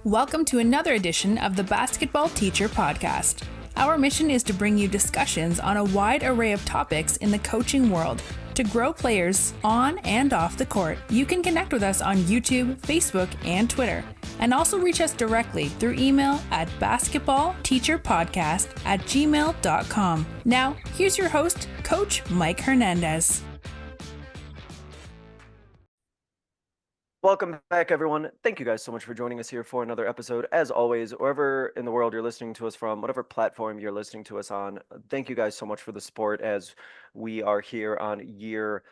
Welcome to another edition of the Basketball Teacher Podcast. Our mission is to bring you discussions on a wide array of topics in the coaching world to grow players on and off the court. You can connect with us on YouTube, Facebook, and Twitter, and also reach us directly through email at basketballteacherpodcast@gmail.com. Now, here's your host, Coach Mike Hernandez. Welcome back, everyone. Thank you guys so much for joining us here for another episode. As always, wherever in the world you're listening to us from, whatever platform you're listening to us on, thank you guys so much for the support as we are here on year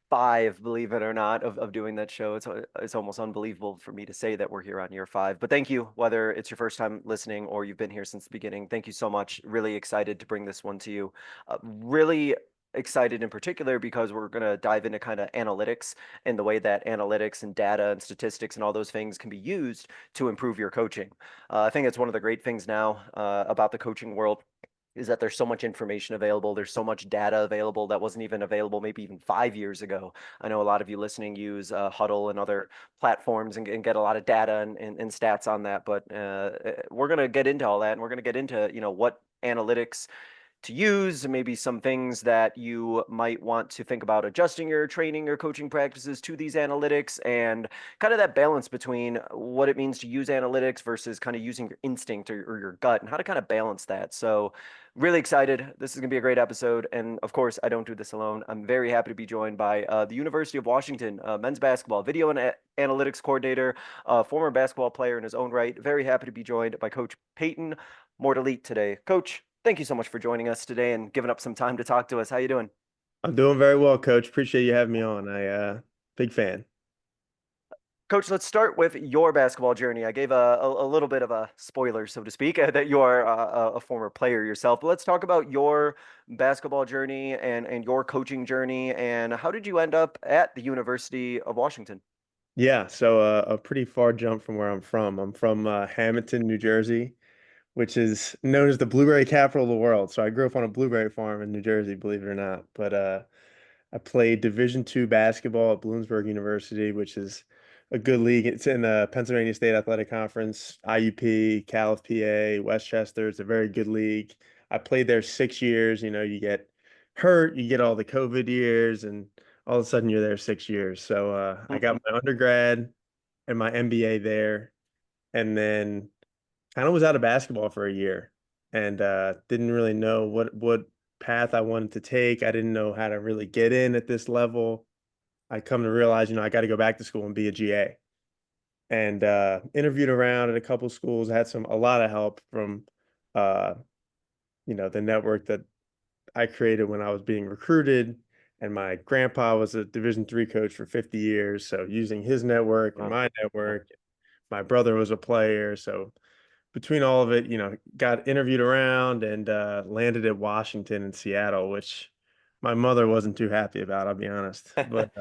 5, believe it or not, of doing that show. It's almost unbelievable for me to say that we're here on year 5, but thank you, whether it's your first time listening or you've been here since the beginning. Thank you so much. Really excited to bring this one to you. Really excited in particular because we're going to dive into kind of analytics and the way that analytics and data and statistics and all those things can be used to improve your coaching. I think it's one of the great things now about the coaching world is that there's so much information available. There's so much data available that wasn't even available maybe even 5 years ago. I know a lot of you listening use Huddle and other platforms and get a lot of data and stats on that, but we're going to get into all that, and we're going to get into, what analytics to use, maybe some things that you might want to think about adjusting your training or coaching practices to these analytics, and kind of that balance between what it means to use analytics versus kind of using your instinct or your gut, and how to kind of balance that. So really excited. This is going to be a great episode. And of course, I don't do this alone. I'm very happy to be joined by the University of Washington men's basketball video and analytics coordinator, former basketball player in his own right. Very happy to be joined by Coach Peyton Mortalite today. Coach, thank you so much for joining us today and giving up some time to talk to us. How you doing? I'm doing very well, Coach. Appreciate you having me on. Big fan. Coach, let's start with your basketball journey. I gave a little bit of a spoiler, so to speak, that you are a former player yourself. But let's talk about your basketball journey and your coaching journey, and how did you end up at the University of Washington? Yeah, so a pretty far jump from where I'm from. I'm from Hamilton, New Jersey, which is known as the blueberry capital of the world. So I grew up on a blueberry farm in New Jersey, believe it or not. But I played Division II basketball at Bloomsburg University, which is a good league. It's in the Pennsylvania State Athletic Conference, IUP, Cal of PA, Westchester. It's a very good league. I played there 6 years. You get hurt, you get all the COVID years, and all of a sudden you're there 6 years. So I got my undergrad and my MBA there, and then kind of was out of basketball for a year, and didn't really know what path I wanted to take. I didn't know how to really get in at this level. I come to realize, I got to go back to school and be a GA. And interviewed around at a couple of schools. I had a lot of help from, the network that I created when I was being recruited. And my grandpa was a Division III coach for 50 years. So using his network and my network, my brother was a player. So between all of it, got interviewed around and landed at Washington and Seattle, which my mother wasn't too happy about, I'll be honest. But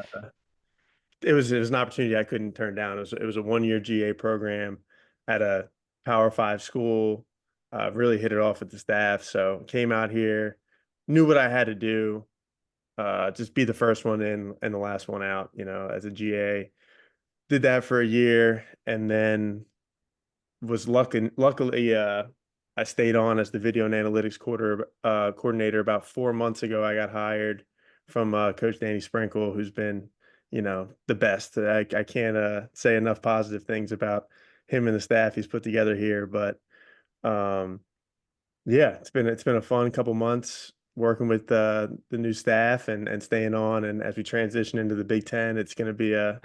it was an opportunity I couldn't turn down. It was a 1-year GA program at a Power 5 school. Really hit it off with the staff. So came out here, knew what I had to do, just be the first one in and the last one out, as a GA. Did that for a year, and then was luckily I stayed on as the video and analytics coordinator. About 4 months ago, I got hired from Coach Danny Sprinkle, who's been, the best. I can't say enough positive things about him and the staff he's put together here. But yeah, it's been a fun couple months working with the new staff and staying on. And as we transition into the Big Ten, it's going to be a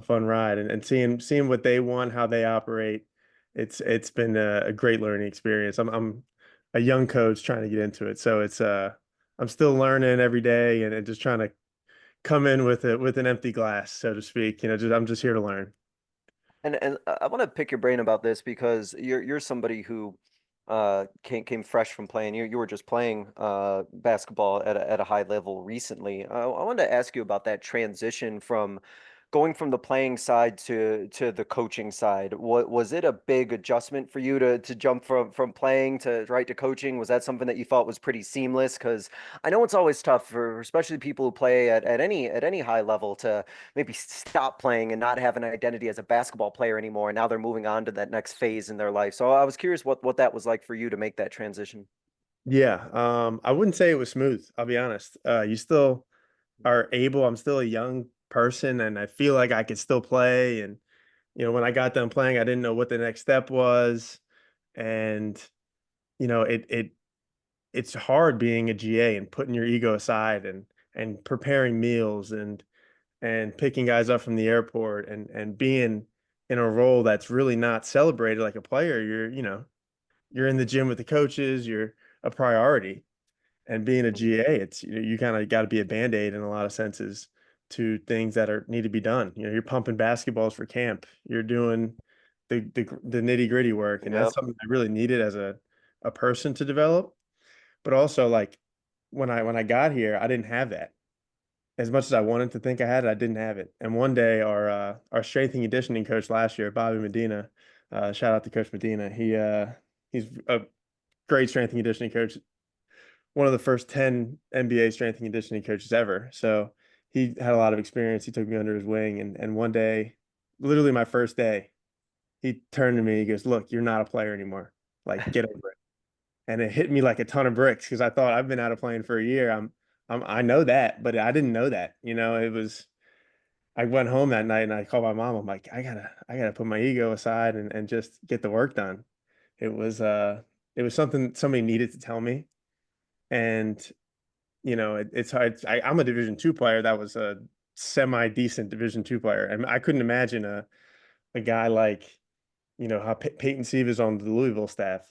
fun ride, and seeing what they want, how they operate. It's been a great learning experience. I'm a young coach trying to get into it, so I'm still learning every day and just trying to come in with an empty glass, so to speak. I'm just here to learn. And I want to pick your brain about this because you're somebody who came fresh from playing. You were just playing basketball at a high level recently. I wanted to ask you about that transition from going from the playing side to the coaching side, was it a big adjustment for you to jump from playing to right to coaching? Was that something that you thought was pretty seamless? Because I know it's always tough for especially people who play at any high level to maybe stop playing and not have an identity as a basketball player anymore. And now they're moving on to that next phase in their life. So I was curious what that was like for you to make that transition. Yeah, I wouldn't say it was smooth, I'll be honest. You still are able, I'm still a young person and I feel like I could still play. And, when I got done playing, I didn't know what the next step was. And, it's hard being a GA and putting your ego aside and preparing meals and picking guys up from the airport and being in a role that's really not celebrated like a player. You're in the gym with the coaches, you're a priority. And being a GA, it's you kind of got to be a band-aid in a lot of senses to things that are need to be done. You're pumping basketballs for camp. You're doing the nitty-gritty work, and that's Yep. something I really needed as a person to develop. But also, like when I got here, I didn't have that. As much as I wanted to think I had it, I didn't have it. And one day, our strength and conditioning coach last year, Bobby Medina, shout out to Coach Medina. He's a great strength and conditioning coach, one of the first 10 NBA strength and conditioning coaches ever. So he had a lot of experience. He took me under his wing. And one day, literally my first day, he turned to me. He goes, "Look, you're not a player anymore. Like, get over it." And it hit me like a ton of bricks because I thought I've been out of playing for a year. I know that, but I didn't know that. I went home that night and I called my mom. I'm like, I gotta put my ego aside and just get the work done. It was it was something somebody needed to tell me. And it's hard. I'm a Division II player. That was a semi decent Division II player, and I couldn't imagine a guy like how Peyton Sieve is on the Louisville staff.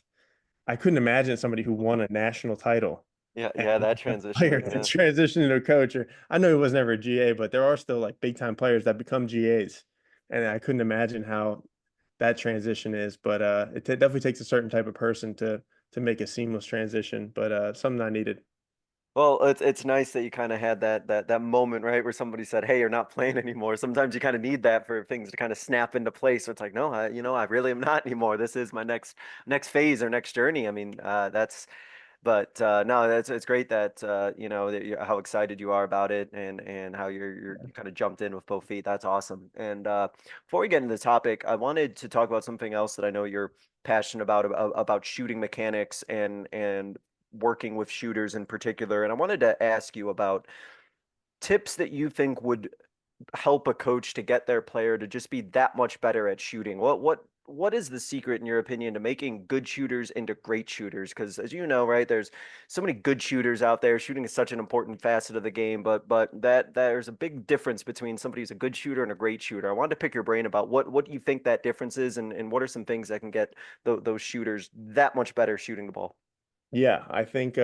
I couldn't imagine somebody who won a national title Yeah, and yeah, that a player transition. to Yeah. transition into a coach. Or I know he was never a GA, but there are still like big time players that become GAs, and I couldn't imagine how that transition is. But it definitely takes a certain type of person to make a seamless transition. But something I needed. Well, it's nice that you kind of had that moment, right, where somebody said, "Hey, you're not playing anymore." Sometimes you kind of need that for things to kind of snap into place. So it's like, no, I really am not anymore. This is my next phase or next journey. I mean, that's but no, that's it's great that how excited you are about it and how you kind of jumped in with both feet. That's awesome. And before we get into the topic, I wanted to talk about something else that I know you're passionate about shooting mechanics and working with shooters in particular. And I wanted to ask you about tips that you think would help a coach to get their player to just be that much better at shooting? What is the secret in your opinion to making good shooters into great shooters? Because as you know, right, there's so many good shooters out there. Shooting is such an important facet of the game, but that there's a big difference between somebody who's a good shooter and a great shooter. I wanted to pick your brain about what you think that difference is and what are some things that can get those shooters that much better shooting the ball. Yeah, I think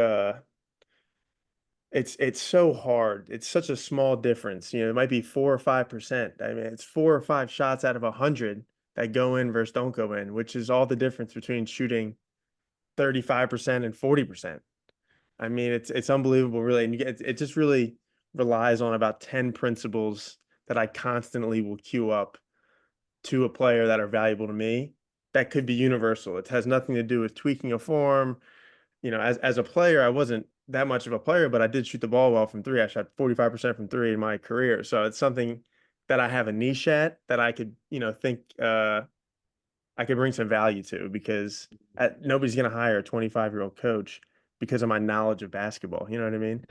it's so hard. It's such a small difference. It might be 4 or 5%. I mean, it's 4 or 5 shots out of 100 that go in versus don't go in, which is all the difference between shooting 35% and 40%. I mean, it's unbelievable, really. And it just really relies on about 10 principles that I constantly will queue up to a player that are valuable to me. That could be universal. It has nothing to do with tweaking a form. As a player, I wasn't that much of a player, but I did shoot the ball well from three. I shot 45% from three in my career. So it's something that I have a niche at that I could, think I could bring some value to because nobody's going to hire a 25-year-old coach because of my knowledge of basketball. You know what I mean?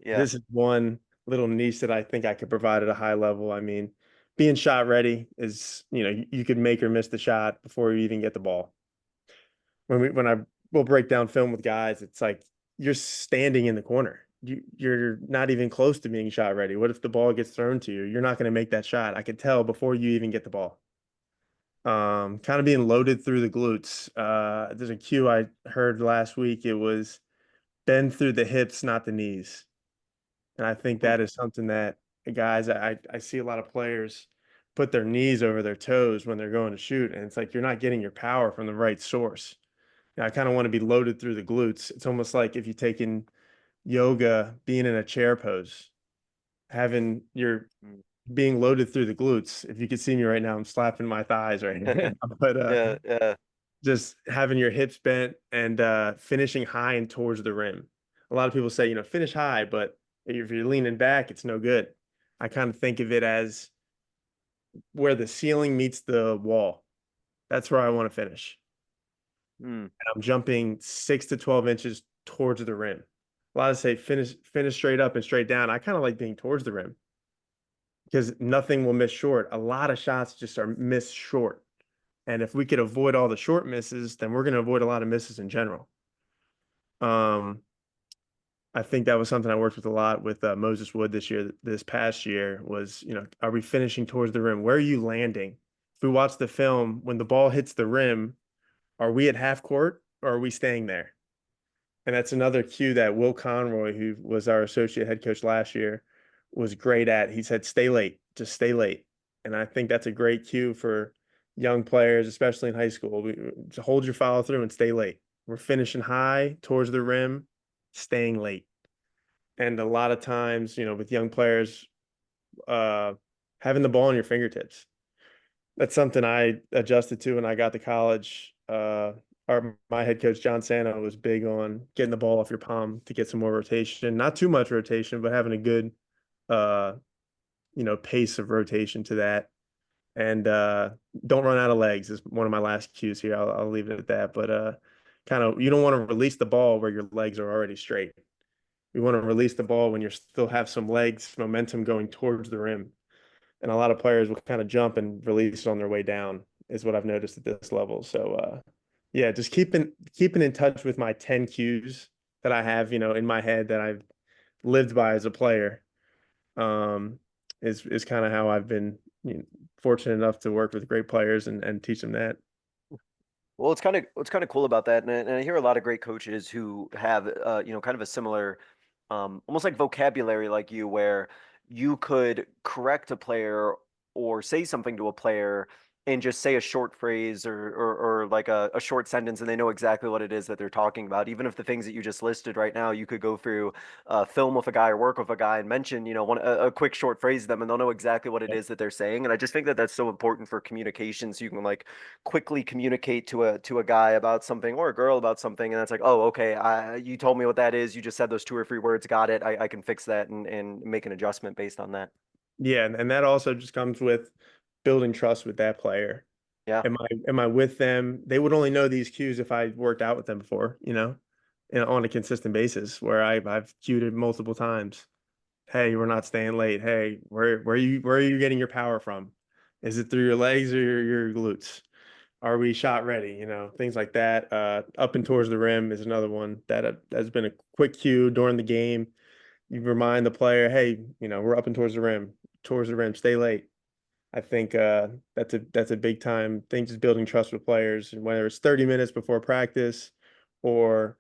Yeah. This is one little niche that I think I could provide at a high level. I mean, being shot ready is, you could make or miss the shot before you even get the ball. When I will break down film with guys, it's like you're standing in the corner. You're not even close to being shot ready. What if the ball gets thrown to you? You're not going to make that shot. I could tell before you even get the ball. Kind of being loaded through the glutes. There's a cue I heard last week. It was bend through the hips, not the knees. And I think Hmm. that is something that guys, I see a lot of players put their knees over their toes when they're going to shoot. And it's like you're not getting your power from the right source. I kind of want to be loaded through the glutes. It's almost like if you take in yoga, being in a chair pose, having your being loaded through the glutes. If you could see me right now, I'm slapping my thighs right now. But Yeah, yeah. just having your hips bent and finishing high and towards the rim. A lot of people say, finish high, but if you're leaning back, it's no good. I kind of think of it as where the ceiling meets the wall. That's where I want to finish. Mm. And I'm jumping 6 to 12 inches towards the rim. A lot of say finish straight up and straight down. I kind of like being towards the rim because nothing will miss short. A lot of shots just are missed short. And if we could avoid all the short misses, then we're going to avoid a lot of misses in general. I think that was something I worked with a lot with Moses Wood this past year was, are we finishing towards the rim? Where are you landing? If we watch the film, when the ball hits the rim, are we at half court or are we staying there? And that's another cue that Will Conroy, who was our associate head coach last year, was great at. He said, stay late, just stay late. And I think that's a great cue for young players, especially in high school. Hold your follow through and stay late. We're finishing high towards the rim, staying late. And a lot of times, with young players, having the ball in your fingertips. That's something I adjusted to when I got to college. My head coach John Sano was big on getting the ball off your palm to get some more rotation. Not too much rotation, but having a good, pace of rotation to that. And don't run out of legs is one of my last cues here. I'll leave it at that. But kind of, you don't want to release the ball where your legs are already straight. We want to release the ball when you still have some legs, momentum going towards the rim. And a lot of players will kind of jump and release it on their way down, is what I've noticed at this level. So, yeah, just keeping in touch with my 10 cues that I have, in my head that I've lived by as a player, is kind of how I've been fortunate enough to work with great players and teach them that. Well, it's kind of cool about that, and I hear a lot of great coaches who have kind of a similar, almost like vocabulary like you, where you could correct a player or say something to a player and just say a short phrase or like a short sentence, and they know exactly what it is that they're talking about. Even if the things that you just listed right now, you could go through film with a guy or work with a guy and mention, a quick short phrase to them, and they'll know exactly what it is that they're saying. And I just think that that's so important for communication, so you can like quickly communicate to a guy about something or a girl about something, and it's like, oh, okay, you told me what that is. You just said those 2 or 3 words. Got it. I can fix that and make an adjustment based on that. Yeah, and that also just comes with building trust with that player. Yeah. Am I with them? They would only know these cues if I worked out with them before, on a consistent basis where I've cued it multiple times. Hey, we're not staying late. Hey, where are you getting your power from? Is it through your legs or your glutes? Are we shot ready? Things like that. Up and towards the rim is another one that has been a quick cue during the game. You remind the player, hey, we're up and towards the rim, stay late. I think that's a big time thing, just building trust with players, and whether it's 30 minutes before practice or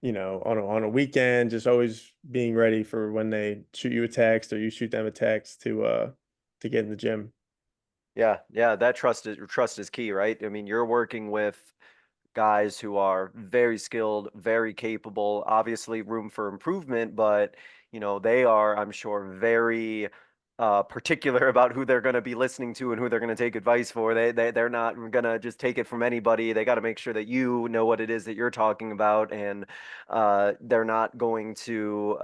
on a weekend, just always being ready for when they shoot you a text or you shoot them a text to get in the gym. Yeah, yeah, that trust is key, right? I mean, you're working with guys who are very skilled, very capable, obviously room for improvement, but they are, I'm sure, very particular about who they're going to be listening to and who they're going to take advice for. They're not going to just take it from anybody. They got to make sure that you know what it is that you're talking about, and they're not going to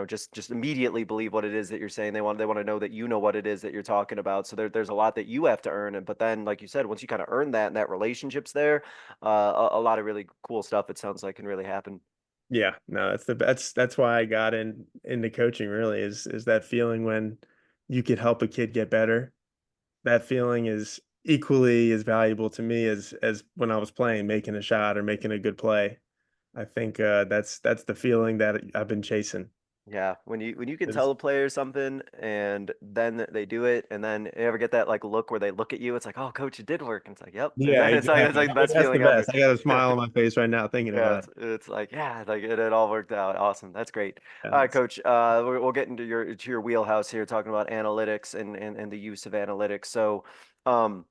just immediately believe what it is that you're saying. They want to know that you know what it is that you're talking about. So there's a lot that you have to earn, but then, like you said, once you kind of earn that and that relationship's there, a lot of really cool stuff, it sounds like, can really happen. Yeah, no, that's why I got into coaching really is that feeling when you could help a kid get better. That feeling is equally as valuable to me as when I was playing, making a shot or making a good play. I think that's the feeling that I've been chasing. Yeah, when you can Is tell a player something and then they do it, and then you ever get that like look where they look at you, it's like, oh, coach, it did work. And it's like, yep. And Yeah, then it's like exactly. the best That's the feeling ever. best. I got a smile on my face right now thinking Yeah, about it's it. it's like, yeah, like it all worked out. Awesome. That's great. All right, It's- coach. We'll get into your wheelhouse here, talking about analytics and the use of analytics. So, um,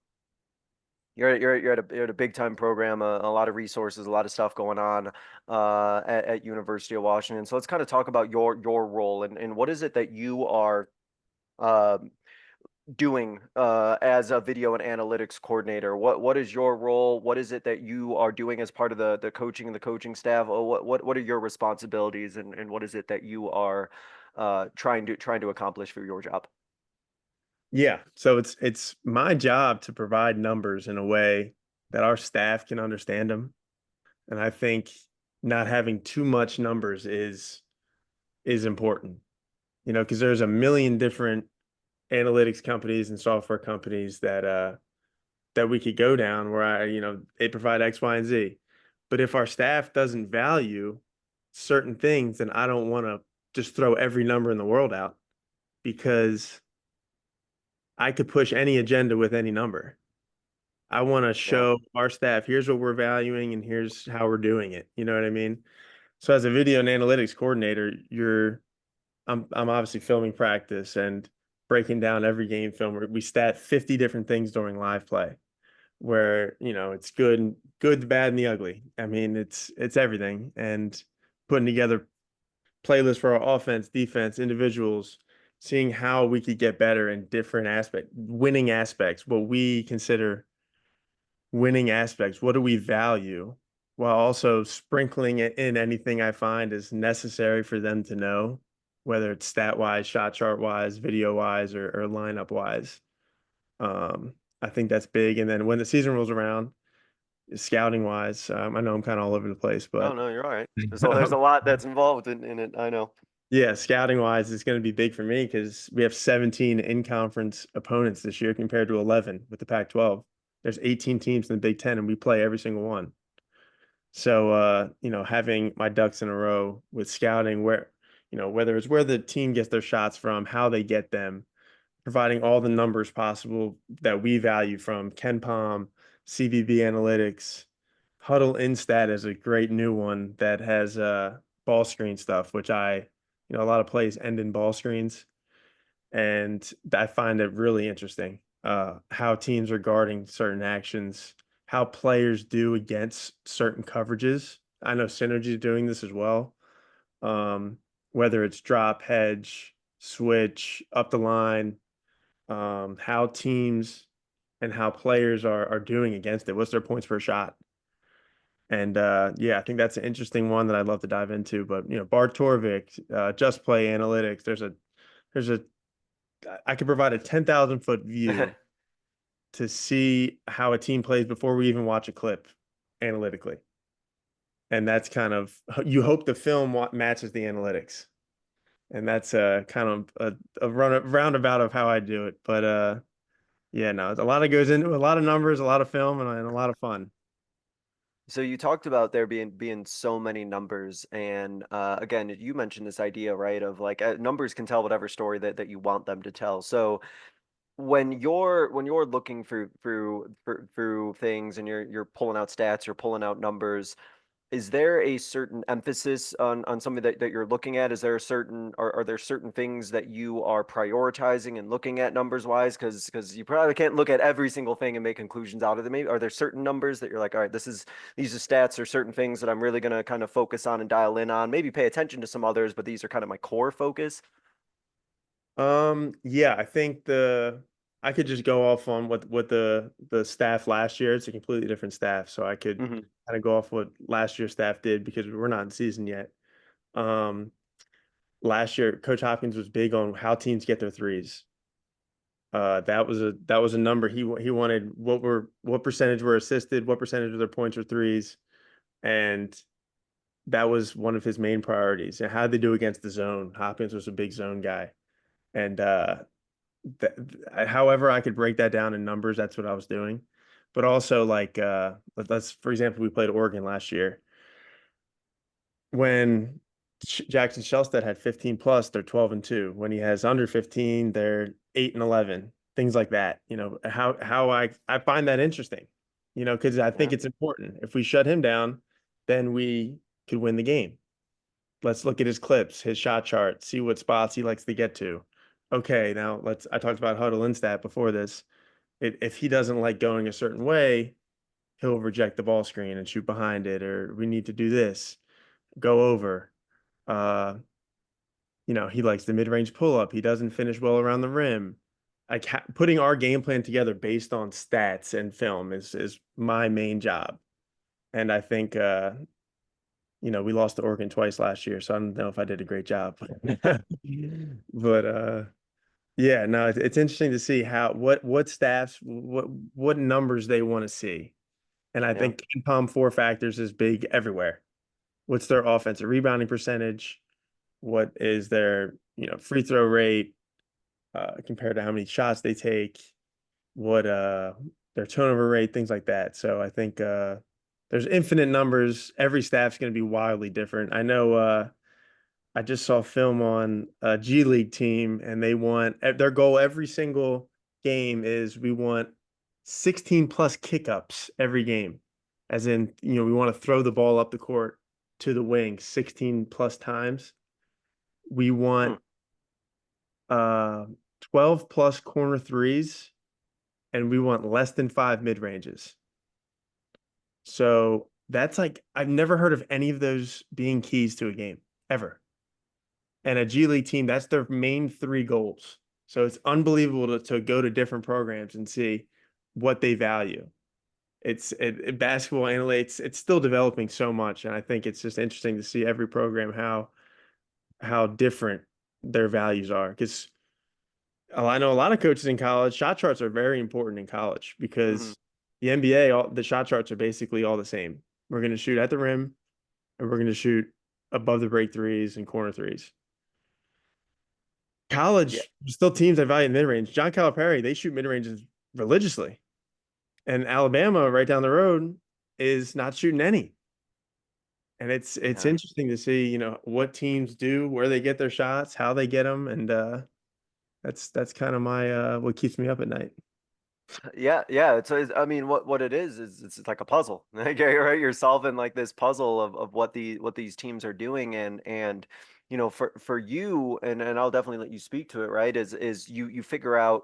you're at a big time program, a lot of resources, a lot of stuff going on at University of Washington. So let's kind of talk about your role and what is it that you are um doing as a video and analytics coordinator? What is your role? What is it that you are doing as part of the coaching and the coaching staff? What are your responsibilities, and what is it that you are trying to accomplish for your job? Yeah. So it's my job to provide numbers in a way that our staff can understand them. And I think not having too much numbers is important, because there's a million different analytics companies and software companies that we could go down where they provide X, Y, and Z. But if our staff doesn't value certain things, then I don't want to just throw every number in the world out, because I could push any agenda with any number. I want to Yeah. show our staff, here's what we're valuing and here's how we're doing it. You know what I mean? So as a video and analytics coordinator, I'm obviously filming practice and breaking down every game film. We stat 50 different things during live play, where it's good, the bad, and the ugly. I mean, it's everything. And putting together playlists for our offense, defense, individuals, seeing how we could get better in different winning aspects, what we consider winning aspects, what do we value, while also sprinkling it in anything I find is necessary for them to know, whether it's stat wise, shot chart wise, video wise, or lineup wise. I think that's big. And then when the season rolls around, scouting wise, I know I'm kind of all over the place, Oh but no, you're all right. There's a lot that's involved in it. I know. yeah, scouting wise, it's going to be big for me because we have 17 in conference opponents this year compared to 11 with the Pac-12. There's 18 teams in the Big Ten, and we play every single one. So, having my ducks in a row with scouting, whether it's where the team gets their shots from, how they get them, providing all the numbers possible that we value from KenPom, CVB Analytics. Huddle Instat is a great new one that has ball screen stuff, which a lot of plays end in ball screens. And I find it really interesting how teams are guarding certain actions, how players do against certain coverages. I know Synergy is doing this as well. Um, whether it's drop, hedge, switch, up the line, how teams and how players are doing against it. What's their points per shot? And yeah, I think that's an interesting one that I'd love to dive into. But Bart Torvik, Just Play Analytics. There's a I could provide a 10,000-foot view to see how a team plays before we even watch a clip analytically. And that's kind of, you hope the film matches the analytics. And that's kind of a roundabout of how I do it. But yeah, no, a lot of goes into a lot of numbers, a lot of film, and a lot of fun. So you talked about there being so many numbers, and again, you mentioned this idea, right, of like numbers can tell whatever story that you want them to tell. So when you're looking through things, and you're pulling out stats, you're pulling out numbers, is there a certain emphasis on something that you're looking at? Is there a certain are there certain things that you are prioritizing and looking at numbers wise? Because you probably can't look at every single thing and make conclusions out of them. Maybe are there certain numbers that you're like, all right, these are stats or certain things that I'm really gonna kind of focus on and dial in on. Maybe pay attention to some others, but these are kind of my core focus. Yeah, I think I could just go off on what the staff last year. It's a completely different staff, so I could Hmm. kind of go off what last year's staff did because we're not in season yet. Um, Last year, Coach Hopkins was big on how teams get their threes. That was a number he wanted. What percentage were assisted, what percentage of their points were threes, and that was one of his main priorities. And how they do against the zone. Hopkins was a big zone guy, and however I could break that down in numbers, that's what I was doing. But also, like, let's for example, we played Oregon last year. When Jackson Shelstad had 15 plus, they're 12-2. When he has under 15, they're 8-11. Things like that. How I find that interesting. Because I think Yeah. it's important. If we shut him down, then we could win the game. Let's look at his clips, his shot chart, see what spots he likes to get to. Okay, now I talked about Huddle Instat before this. If he doesn't like going a certain way, he'll reject the ball screen and shoot behind it, or we need to do this, go over. Uh, he likes the mid-range pull-up. He doesn't finish well around the rim. like putting our game plan together based on stats and film is my main job. And I think we lost to Oregon twice last year, so I don't know if I did a great job. But yeah, no, it's interesting to see what staffs what numbers they want to see. And I Yeah. think KenPom 4 factors is big everywhere. What's their offensive rebounding percentage? What is their, free throw rate compared to how many shots they take? What their turnover rate, things like that. So I think there's infinite numbers. Every staff's going to be wildly different. I know I just saw film on a G League team, and they want their goal every single game is we want 16 plus kickups every game. As in, we want to throw the ball up the court to the wing 16 plus times. We Hmm. want 12 plus corner threes, and we want less than 5 mid ranges. So that's like, I've never heard of any of those being keys to a game ever. And a G League team, that's their main 3 goals. So it's unbelievable to go to different programs and see what they value. Basketball analytics, it's still developing so much. And I think it's just interesting to see every program how different their values are. Because I know a lot of coaches in college, shot charts are very important in college Hmm. because the NBA, the shot charts are basically all the same. We're going to shoot at the rim and we're going to shoot above the break threes and corner threes. Yeah. College, still teams that value mid range. John Calipari, they shoot mid ranges religiously. And Alabama, right down the road, is not shooting any. And it's Yeah. interesting to see, what teams do, where they get their shots, how they get them, and that's kind of my what keeps me up at night. Yeah, yeah. I mean, what it is it's like a puzzle. Like, right? You're solving like this puzzle of what these teams are doing, and for you, and I'll definitely let you speak to it, right? Is you figure out,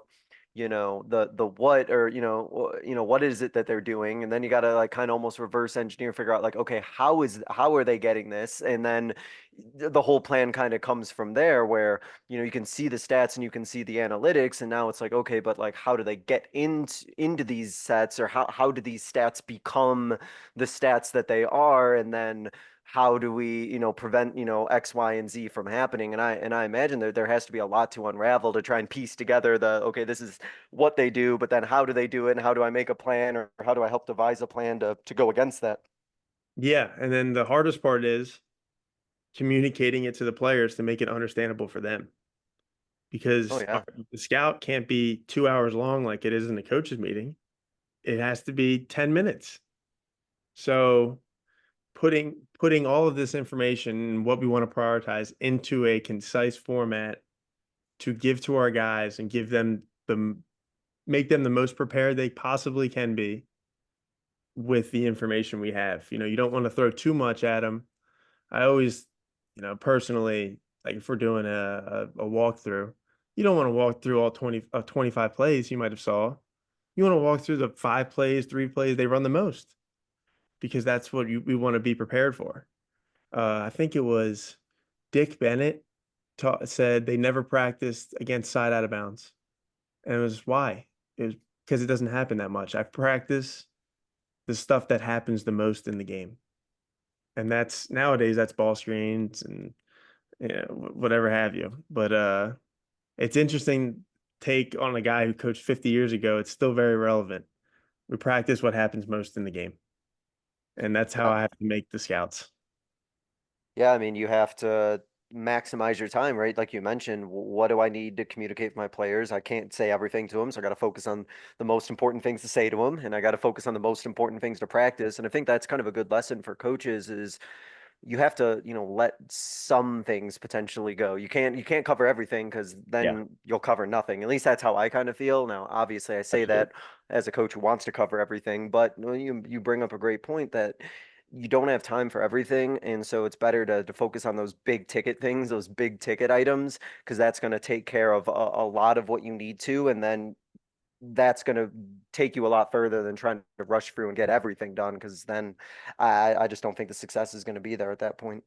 the what, or what is it that they're doing, and then you got to like kind of almost reverse engineer, figure out like, okay, how are they getting this, and then the whole plan kind of comes from there, where you can see the stats and you can see the analytics, and now it's like, okay, but like how do they get into these sets, or how do these stats become the stats that they are, and then how do we prevent X, Y, and Z from happening? And I imagine there has to be a lot to unravel to try and piece together the, okay, this is what they do, but then how do they do it, and how do I make a plan, or how do I help devise a plan to go against that? Yeah, and then the hardest part is communicating it to the players to make it understandable for them. Oh Because yeah. the scout can't be 2 hours long like it is in the coaches meeting. It has to be 10 minutes. So putting all of this information and what we want to prioritize into a concise format to give to our guys and give them make them the most prepared they possibly can be with the information we have. You don't want to throw too much at them. I always, personally, like if we're doing a walkthrough, you don't want to walk through all 25 plays you might have saw. You want to walk through the 5 plays, 3 plays they run the most because that's what we want to be prepared for. I think it was Dick Bennett said they never practiced against side out of bounds. And it was why? It was because it doesn't happen that much. I practice the stuff that happens the most in the game. And that's nowadays that's ball screens and whatever have you. But it's interesting take on a guy who coached 50 years ago. It's still very relevant. We practice what happens most in the game. And that's how Yeah. I have to make the scouts. Yeah, I mean, you have to maximize your time, right? Like you mentioned, what do I need to communicate with my players? I can't say everything to them, so I got to focus on the most important things to say to them, and I got to focus on the most important things to practice. And I think that's kind of a good lesson for coaches is you have to, let some things potentially go. You can't cover everything, because Yeah, then you'll cover nothing. At least that's how I kind of feel. Now, obviously, I say absolutely. that as a coach who wants to cover everything, but you bring up a great point that you don't have time for everything, and so it's better to focus on those big ticket things, those big ticket items, because that's going to take care of a lot of what you need to, and then that's going to take you a lot further than trying to rush through and get everything done, because then I just don't think the success is going to be there at that point.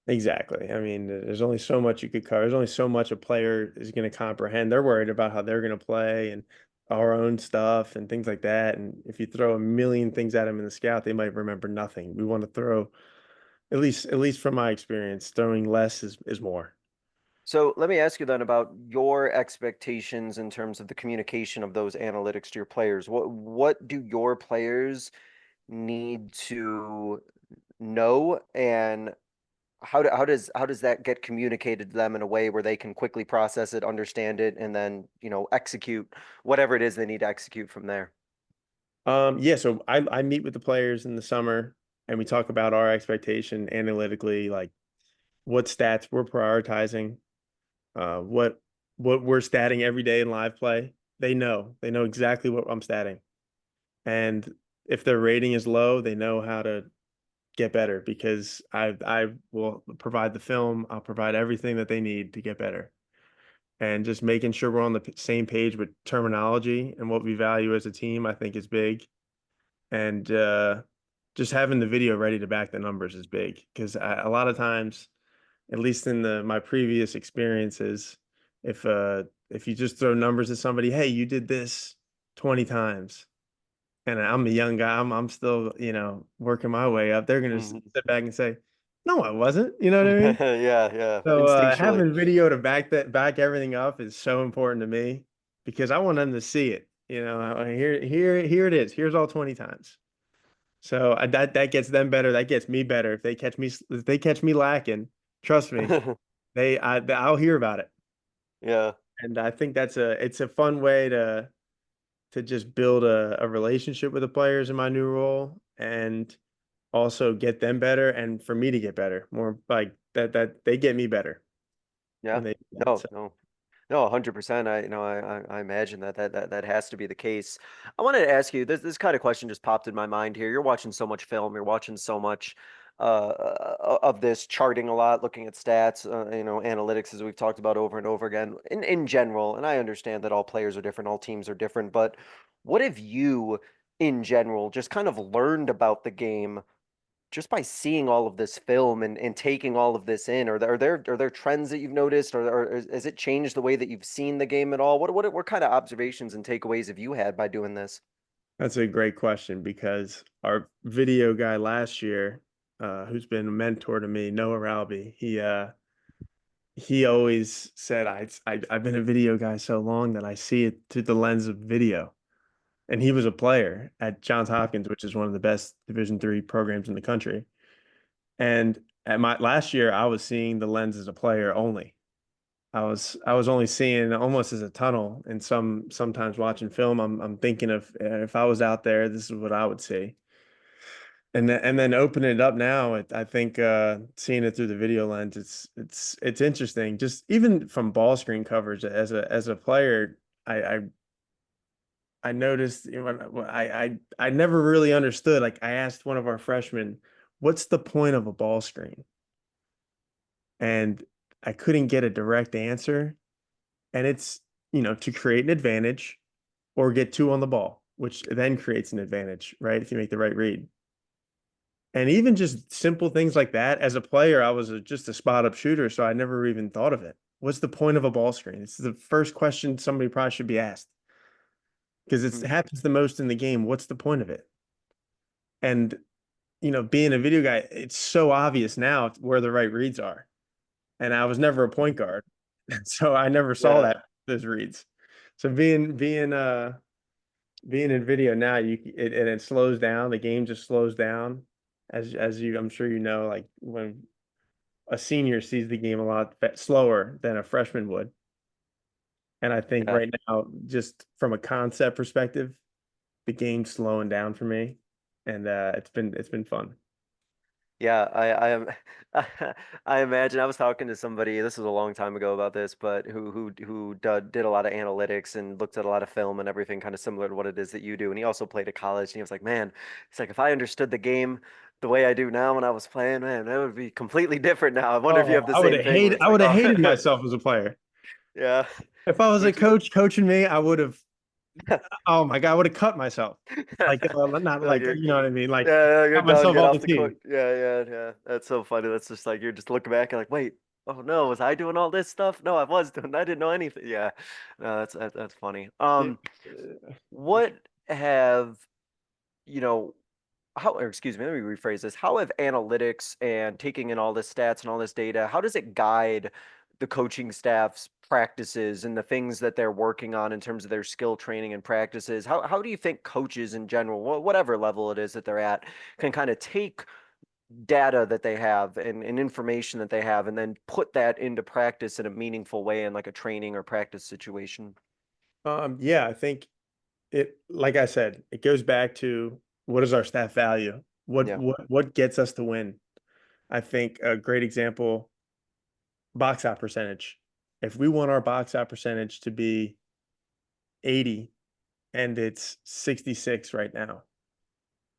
Exactly. I mean, there's only so much you could cover. There's only so much a player is going to comprehend. They're worried about how they're going to play and our own stuff and things like that. And if you throw a million things at them in the scout, they might remember nothing. We want to throw, at least from my experience, throwing less is more. So let me ask you then about your expectations in terms of the communication of those analytics to your players. What do your players need to know, and how does that get communicated to them in a way where they can quickly process it, understand it, and then, execute whatever it is they need to execute from there? Yeah, so I meet with the players in the summer and we talk about our expectation analytically, like what stats we're prioritizing, what we're statting every day in live play. They know exactly what I'm statting. And if their rating is low, they know how to get better because I will provide the film, I'll provide everything that they need to get better. And just making sure we're on the same page with terminology and what we value as a team, I think is big. And just having the video ready to back the numbers is big because a lot of times, at least in the my previous experiences, if you just throw numbers at somebody, hey, you did this 20 times, and I'm a young guy, I'm still, working my way up, they're gonna Mhm. sit back and say, no, I wasn't. You know what I mean? Yeah, yeah, So instinctually. having video to back everything up is so important to me because I want them to see it. Here it is. Here's all 20 times. So that gets them better. That gets me better. If they catch me lacking, trust me, I'll hear about it. Yeah. And I think it's a fun way to just build a relationship with the players in my new role and also get them better and for me to get better. More like that they get me better Yeah. when they do that. No, So no. No, 100%. I imagine that has to be the case. I wanted to ask you, this kind of question just popped in my mind here. You're watching so much film, you're watching so much of this, charting a lot, looking at stats, analytics, as we've talked about over and over again in general. And I understand that all players are different, all teams are different, but what have you in general just kind of learned about the game just by seeing all of this film and taking all of this in? Are there trends that you've noticed, or has it changed the way that you've seen the game at all? What kind of observations and takeaways have you had by doing this? that's a great question because our video guy last year, who's been a mentor to me, Noah Ralby, he always said I've been a video guy so long that I see it through the lens of video. And he was a player at Johns Hopkins, which is one of the best Division III programs in the country. And at my last year, I was seeing the lens as a player only. I was only seeing almost as a tunnel. And sometimes watching film, I'm thinking of if I was out there, this is what I would see. And then opening it up now, I think seeing it through the video lens, it's interesting. Just even from ball screen coverage as a player, I I noticed when I never really understood. Like I asked one of our freshmen, "What's the point of a ball screen?" And I couldn't get a direct answer. And it's, to create an advantage or get two on the ball, which then creates an advantage, right? If you make the right read. And even just simple things like that. As a player, I was just a spot up shooter, so I never even thought of it. What's the point of a ball screen? It's the first question somebody probably should be asked because it Mhm. happens the most in the game. What's the point of it? And being a video guy, it's so obvious now where the right reads are. And I was never a point guard, so I never saw Yeah. that those reads. So being in video now, it slows down. The game just slows down, as you I'm sure you know, like when a senior sees the game a lot slower than a freshman would. And I think Yeah. right now, just from a concept perspective, the game's slowing down for me, and it's been fun. Yeah, I am. I imagine I was talking to somebody. This was a long time ago about this, but who did a lot of analytics and looked at a lot of film and everything, kind of similar to what it is that you do. And he also played at college. And he was like, "Man, it's like if I understood the game the way I do now when I was playing, man, that would be completely different now." I wonder if you Oh, have the same thing where it's I like, would have hated oh, myself as a player. yeah, If I was a which is coach coaching me, I would have. Oh my God, I would have cut myself. Like, not Like like, you're, you know what I mean? Like, yeah, you're cut done. myself Get off off the the team. court. Yeah, yeah, yeah. That's so funny. That's just like you're just looking back and like, wait, oh no, was I doing all this stuff? No, I was doing. I didn't know anything. Yeah, no, that's funny. Yeah. What have you know? How, or excuse me, let me rephrase this. How have analytics and taking in all this stats and all this data, how does it guide the coaching staff's practices and the things that they're working on in terms of their skill training and practices? How do you think coaches in general, whatever level it is that they're at, can kind of take data that they have and information that they have and then put that into practice in a meaningful way in like a training or practice situation? Yeah, I think like I said, it goes back to what is our staff value? Yeah, What gets us to win? I think a great example, box out percentage. If we want our box out percentage to be 80 and it's 66 right now,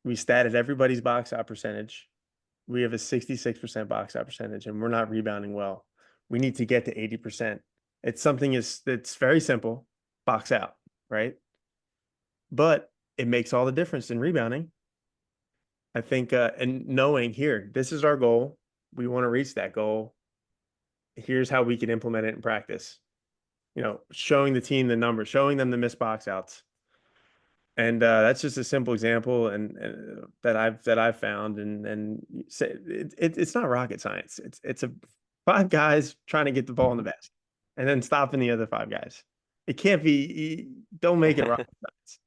we statted everybody's box out percentage. We have a 66% box out percentage and we're not rebounding well. We need to get to 80%. It's something that's very simple, box out, right? But it makes all the difference in rebounding. I think, and knowing here, this is our goal. We want to reach that goal. Here's how we can implement it in practice. Showing the team the numbers, showing them the missed box outs, and that's just a simple example, and that I've found, and say it's not rocket science. It's a five guys trying to get the ball in the basket, and then stopping the other five guys. It can't be. Don't make it rocket science.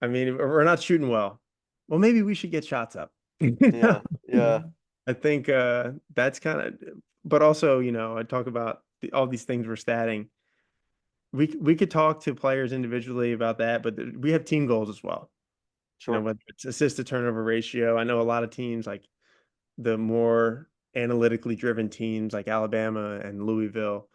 I mean, we're not shooting well. Well, maybe we should get shots up. yeah, yeah. I think that's kind of, but also, I talk about all these things we're statting. We could talk to players individually about that, but we have team goals as well. Sure. Whether it's assist to turnover ratio. I know a lot of teams, like the more analytically driven teams like Alabama and Louisville,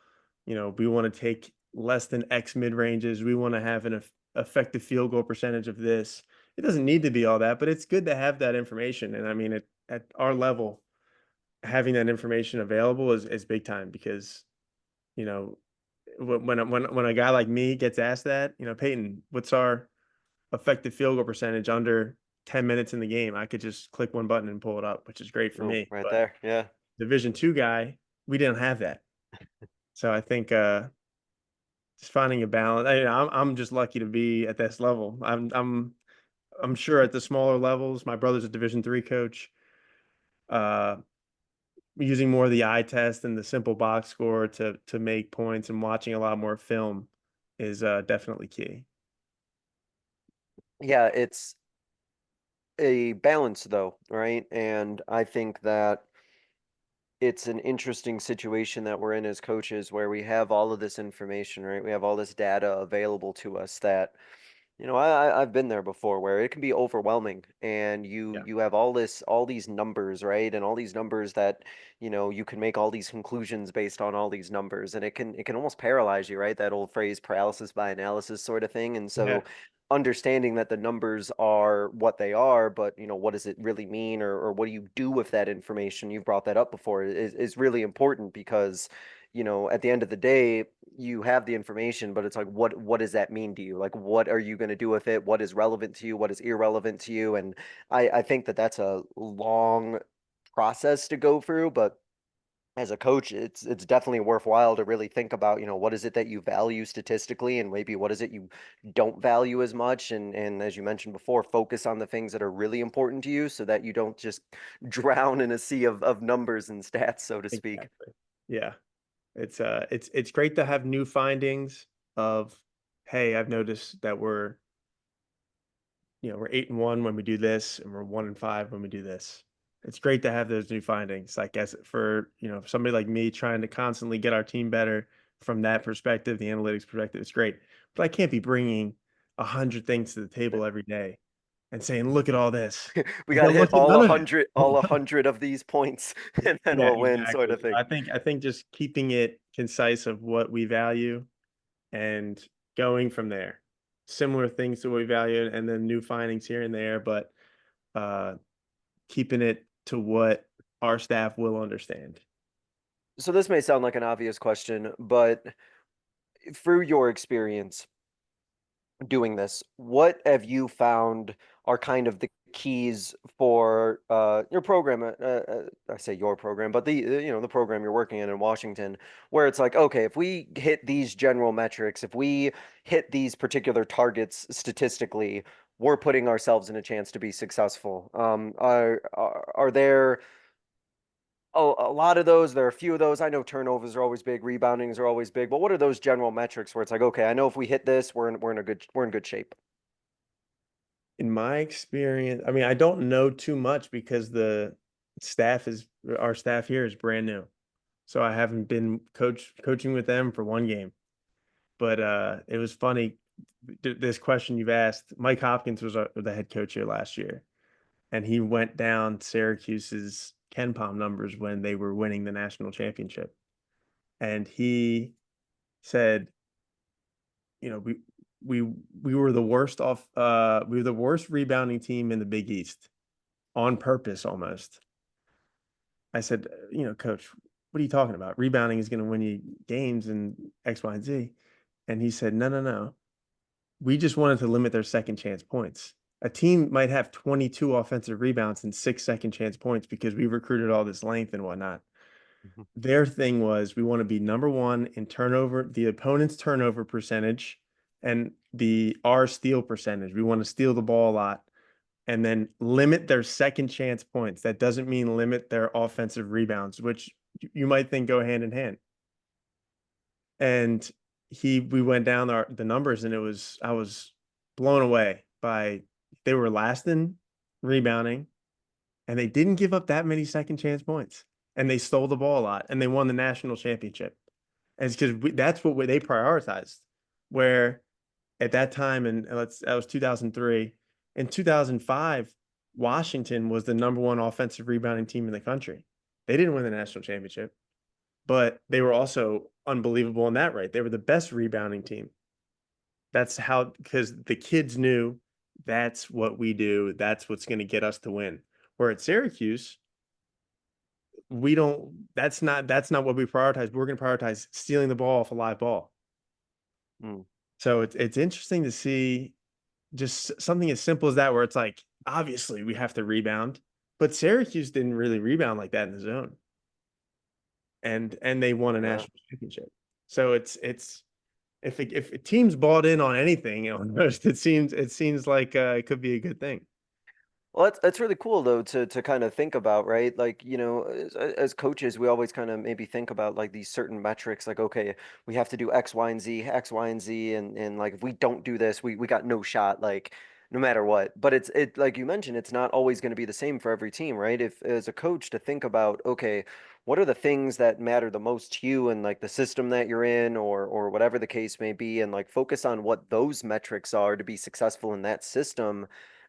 we want to take less than X mid ranges. We want to have an effective field goal percentage of this. It doesn't need to be all that, but it's good to have that information. And I mean, at our level, having that information available is big time because, you know, when a guy like me gets asked that, Peyton, what's our effective field goal percentage under 10 minutes in the game? I could just click one button and pull it up, which is great for Oh, me. right But there. Yeah. Division two guy, we didn't have that. So I think just finding a balance. I'm just lucky to be at this level. I'm sure at the smaller levels, my brother's a Division three coach. Uh, Using more of the eye test and the simple box score to make points and watching a lot more film is definitely key. Yeah, it's a balance though, right? And I think that it's an interesting situation that we're in as coaches where we have all of this information, right? We have all this data available to us that, I've been there before where it can be overwhelming and you Yeah. you have all these numbers, right? And all these numbers that, you can make all these conclusions based on all these numbers and it can almost paralyze you, right? That old phrase paralysis by analysis sort of thing. And Yeah. so understanding that the numbers are what they are, but what does it really mean or what do you do with that information? You've brought that up before is really important because at the end of the day, you have the information, but it's like, what does that mean to you? Like, what are you going to do with it? What is relevant to you? What is irrelevant to you? And I think that that's a long process to go through, but as a coach, it's definitely worthwhile to really think about, what is it that you value statistically and maybe what is it you don't value as much and as you mentioned before, focus on the things that are really important to you so that you don't just drown in a sea of numbers and stats, so to speak. Exactly. Yeah. It's great to have new findings of, hey, I've noticed that we're 8-1 when we do this, and we're 1-5 when we do this. It's great to have those new findings. Like as for somebody like me trying to constantly get our team better from that perspective, the analytics perspective, it's great. But I can't be bringing 100 things to the table every day and saying, "Look at all this," We and got to then hit look at none of it. all 100 of these points and then Yeah, we'll win sort exactly. of thing. I think just keeping it concise of what we value and going from there. Similar things to what we value and then new findings here and there, but uh keeping it to what our staff will understand. So this may sound like an obvious question, but through your experience, doing this, what have you found are kind of the keys for your program? I say your program, but the program you're working in Washington, where it's like, okay, if we hit these general metrics, if we hit these particular targets statistically, we're putting ourselves in a chance to be successful. Are there a lot of those? There are a few of those. I know turnovers are always big, reboundings are always big, but what are those general metrics where it's like, okay, I know if we hit this, we're in good shape. In my experience, I mean, I don't know too much because our staff here is brand new. So I haven't been coaching with them for one game. But it was funny, this question you've asked. Mike Hopkins was the head coach here last year, and he went down Syracuse's Ken Palm numbers when they were winning the national championship. And he said, you know, we were the worst we were the worst rebounding team in the Big East on purpose almost. I said, coach, what are you talking about? Rebounding is going to win you games and X, Y, and Z. And he said, no. We just wanted to limit their second chance points. A team might have 22 offensive rebounds and 6 second chance points because we recruited all this length and whatnot. Mhm. Their thing was we want to be number one in turnover, the opponent's turnover percentage, and our steal percentage. We want to steal the ball a lot and then limit their second chance points. That doesn't mean limit their offensive rebounds, which you might think go hand in hand. And we went down the numbers, and I was blown away by they were last in rebounding, and they didn't give up that many second chance points, and they stole the ball a lot, and they won the national championship. And it's because that's what they prioritized. Where at that time, and that was 2003. In 2005, Washington was the number one offensive rebounding team in the country. They didn't win the national championship, but they were also unbelievable in that right. They were the best rebounding team. That's how, because the kids knew that's what we do. That's what's going to get us to win. Where at Syracuse, we don't, that's not what we prioritize. We're going to prioritize stealing the ball off a live ball. Mm. So it's interesting to see just something as simple as that, where it's like, obviously we have to rebound, but Syracuse didn't really rebound like that in the zone. And they won a Yeah. national championship. So it's if a team's bought in on anything, almost it seems like it could be a good thing. Well, that's really cool though to kind of think about, right? Like, as coaches, we always kind of maybe think about like these certain metrics, like, okay, we have to do X, Y, and Z, X, Y, and Z, and like if we don't do this, we got no shot, like no matter what. But it like you mentioned, it's not always going to be the same for every team, right? If as a coach to think about, okay, what are the things that matter the most to you and like the system that you're in or whatever the case may be, and like focus on what those metrics are to be successful in that system,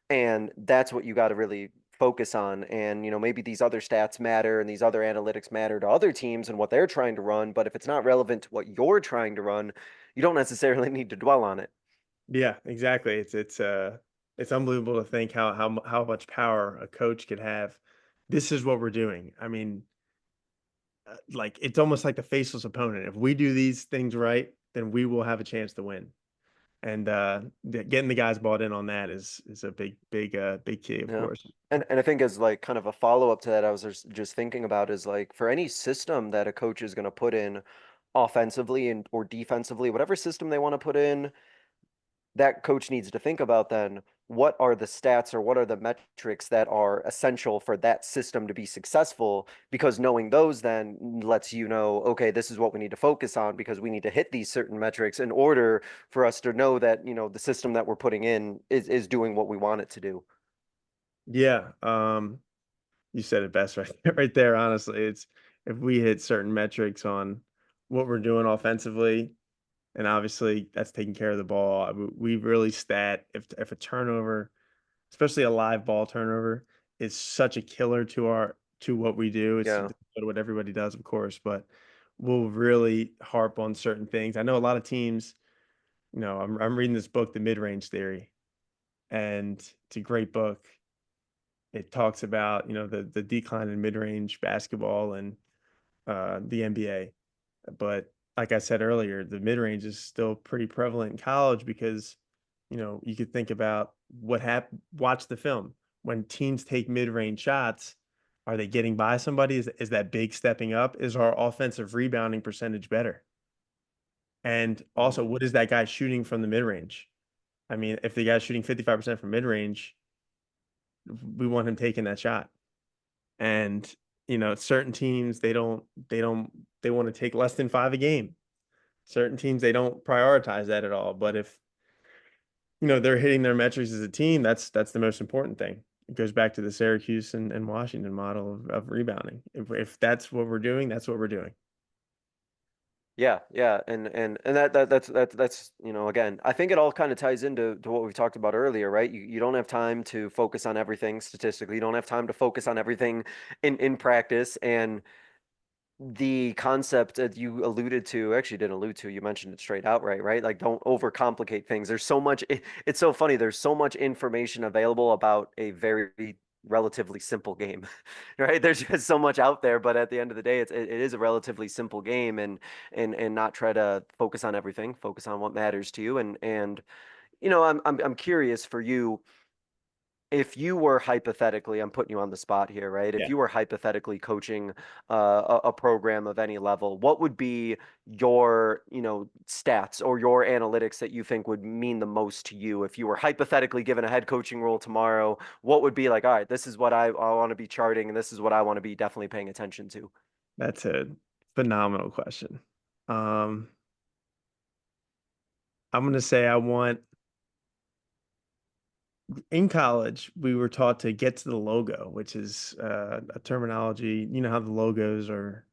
and that's what you got to really focus on. And maybe these other stats matter and these other analytics matter to other teams and what they're trying to run, but if it's not relevant to what you're trying to run, you don't necessarily need to dwell on it. Yeah, exactly. It's unbelievable to think how much power a coach could have. This is what we're doing. I mean, like it's almost like the faceless opponent. If we do these things right, then we will have a chance to win. And getting the guys bought in on that is a big key, of Yeah. course. And I think as like kind of a follow-up to that, I was just thinking about is like for any system that a coach is going to put in offensively and or defensively, whatever system they want to put in, that coach needs to think about then what are the stats or what are the metrics that are essential for that system to be successful, because knowing those then lets okay, this is what we need to focus on because we need to hit these certain metrics in order for us to know that the system that we're putting in is doing what we want it to do. Yeah, you said it best right there. Honestly, it's if we hit certain metrics on what we're doing offensively, and obviously that's taking care of the ball. We really stat if a turnover, especially a live ball turnover, is such a killer to what we do. It's Yeah. what everybody does, of course, but we'll really harp on certain things. I know a lot of teams. I'm reading this book, The Mid-Range Theory, and it's a great book. It talks about the decline in mid-range basketball and the NBA. But like I said earlier, the mid-range is still pretty prevalent in college because You could think about what happened. Watch the film. When teams take mid-range shots, are they getting by somebody? Is that big stepping up? Is our offensive rebounding percentage better? And also, what is that guy shooting from the mid-range? I mean, if the guy's shooting 55% from mid-range, we want him taking that shot. And, certain teams, they want to take less than 5 a game. Certain teams, they don't prioritize that at all. But if, they're hitting their metrics as a team, that's the most important thing. It goes back to the Syracuse and Washington model of rebounding. If that's what we're doing, that's what we're doing. Yeah, yeah, and that's again, I think it all kind of ties into what we talked about earlier, right? You don't have time to focus on everything statistically. You don't have time to focus on everything in practice, and the concept that you alluded to, actually didn't allude to, you mentioned it straight out, right? Like, don't overcomplicate things. There's so much, it's so funny. There's so much information available about a very relatively simple game, right? There's just so much out there, but at the end of the day, it is a relatively simple game, and not try to focus on everything, focus on what matters to you. And I'm curious for you, if you were hypothetically, I'm putting you on the spot here, right? If Yeah. you were hypothetically coaching a program of any level, what would be your, stats or your analytics that you think would mean the most to you? If you were hypothetically given a head coaching role tomorrow, what would be like, all right, this is what I want to be charting, and this is what I want to be definitely paying attention to? That's a phenomenal question. I'm going to say in college, we were taught to get to the logo, which is a terminology. You know how the logos are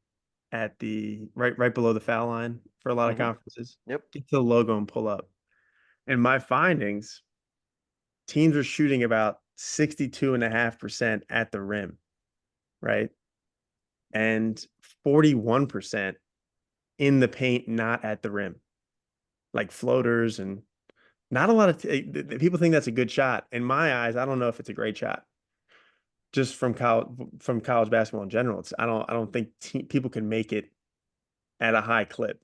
at the right below the foul line for a lot of conferences. Yep. Get to the logo and pull up. And my findings, teams are shooting about 62.5% at the rim, right? And 41% in the paint, not at the rim, like floaters. And not a lot of people think that's a good shot. In my eyes, I don't know if it's a great shot. Just from college basketball in general, I don't think people can make it at a high clip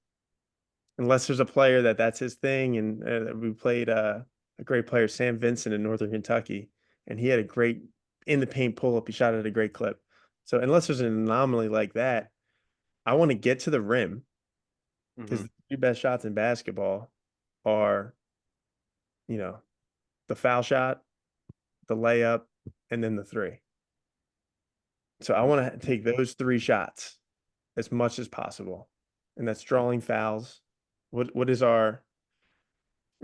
unless there's a player that's his thing. And we played a great player, Sam Vincent, in Northern Kentucky, and he had a great in the paint pull up. He shot at a great clip. So unless there's an anomaly like that, I want to get to the rim, because the 3 best shots in basketball are, the foul shot, the layup, and then the 3. So I want to take those 3 shots as much as possible. And that's drawing fouls. What is our,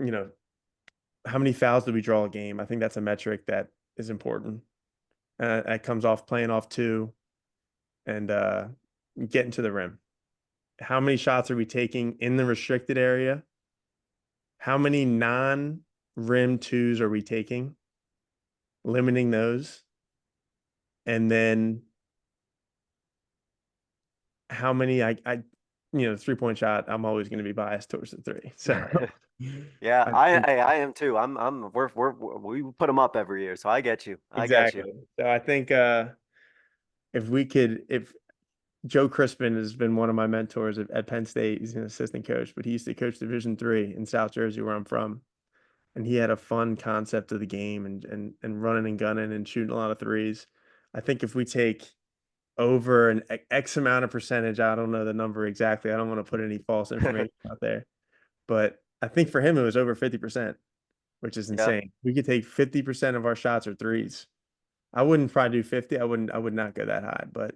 how many fouls do we draw a game? I think that's a metric that is important. That comes off playing off 2 and getting to the rim. How many shots are we taking in the restricted area? How many non-rim 2s are we taking? Limiting those. And then how many the 3-point shot, I'm always going to be biased towards the 3. So yeah, I am too. We put them up every year, so I get you. Exactly. So I think if Joe Crispin has been one of my mentors at Penn State. He's an assistant coach, but he used to coach Division III in South Jersey, where I'm from. And he had a fun concept of the game and running and gunning and shooting a lot of 3s. I think if we take over an X amount of percentage, I don't know the number exactly. I don't want to put any false information out there, but I think for him it was over 50%, which is insane. Yeah. We could take 50% of our shots or 3s. I wouldn't probably do 50. I would not go that high, but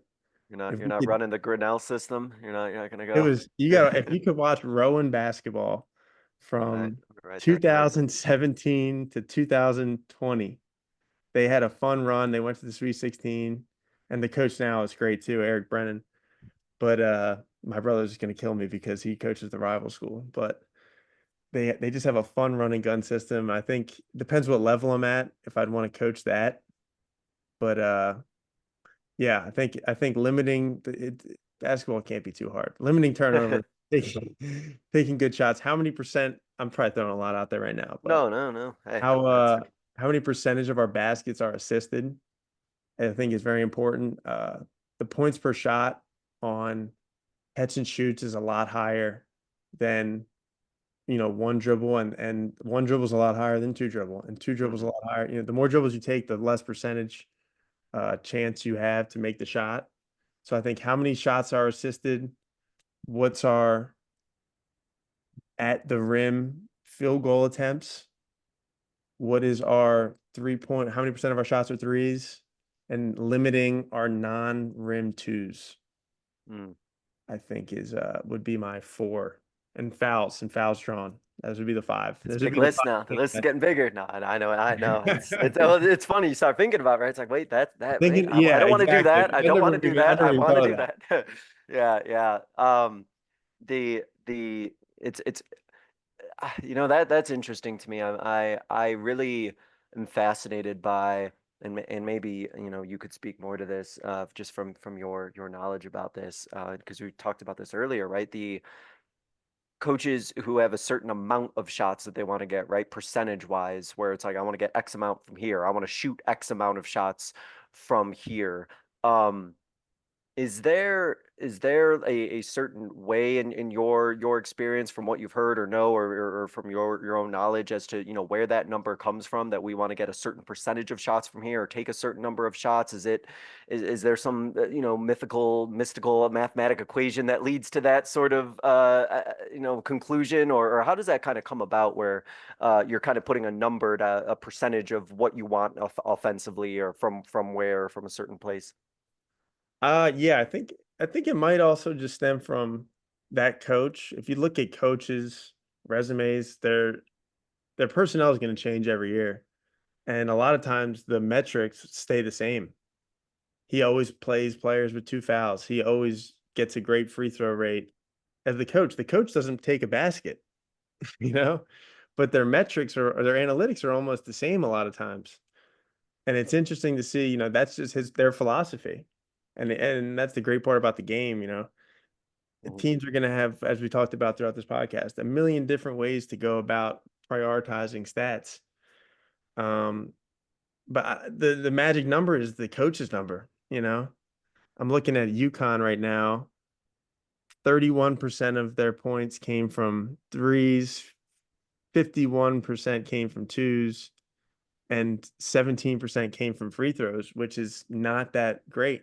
you're not running the Grinnell system. You're not gonna go. It was if you could watch Rowan basketball from 2017 to 2020, they had a fun run. They went to the Sweet 16, and the coach now is great too, Eric Brennan. But my brother's gonna kill me because he coaches the rival school. But they just have a fun run and gun system. I think depends what level I'm at if I'd want to coach that. But yeah, I think limiting basketball can't be too hard. Limiting turnover, taking good shots. How many percent? I'm probably throwing a lot out there right now. But no. Hey, how many percentage of our baskets are assisted? I think is very important. The points per shot on catch and shoots is a lot higher than one dribble, and one dribble is a lot higher than two dribble, and two dribbles a lot higher. The more dribbles you take, the less percentage chance you have to make the shot. So I think how many shots are assisted, what's our at the rim field goal attempts, what is our 3-point, how many percent of our shots are threes, and limiting our non-rim twos, I think would be my 4. And fouls drawn. Those would be the 5. It's a Those would big be the list 5 now. The things list is that- getting bigger. No, I know. It's funny. You start thinking about it, right? It's like, wait, wait, Thinking, I yeah, don't want to do exactly. that. I don't want to do I that. never I even want to thought do of that. that. Yeah. The it's that's interesting to me. I really am fascinated by, and maybe you could speak more to this just from your knowledge about this, because we talked about this earlier, right? The coaches who have a certain amount of shots that they want to get, right, percentage wise, where it's like, I want to get X amount from here, I want to shoot X amount of shots from here. um is there a certain way in your experience, from what you've heard or know, or from your own knowledge, as to where that number comes from, that we want to get a certain percentage of shots from here, or take a certain number of shots? Is there some mystical mathematic equation that leads to that sort of conclusion, or how does that kind of come about, where you're kind of putting a number to a percentage of what you want offensively, or from where, from a certain place? Yeah, I think it might also just stem from that coach. If you look at coaches' resumes, their personnel is going to change every year. And a lot of times the metrics stay the same. He always plays players with 2 fouls. He always gets a great free throw rate. As the coach doesn't take a basket, you know, but their metrics or their analytics are almost the same a lot of times. And it's interesting to see, that's just their philosophy. And that's the great part about the game. Mhm. Teams are going to have, as we talked about throughout this podcast, a million different ways to go about prioritizing stats. But the magic number is the coach's number. I'm looking at UConn right now. 31% of their points came from threes, 51% came from twos, and 17% came from free throws, which is not that great.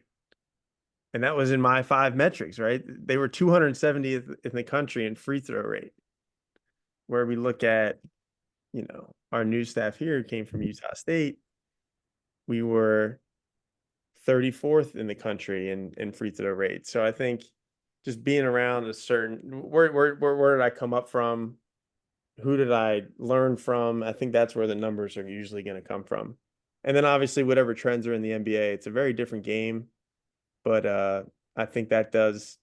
And that was in my 5 metrics, right? They were 270th in the country in free throw rate. Where we look at, our new staff here came from Utah State. We were 34th in the country in free throw rate. So I think just being around a certain where did I come up from? Who did I learn from? I think that's where the numbers are usually going to come from. And then obviously whatever trends are in the NBA, it's a very different game. But I think that does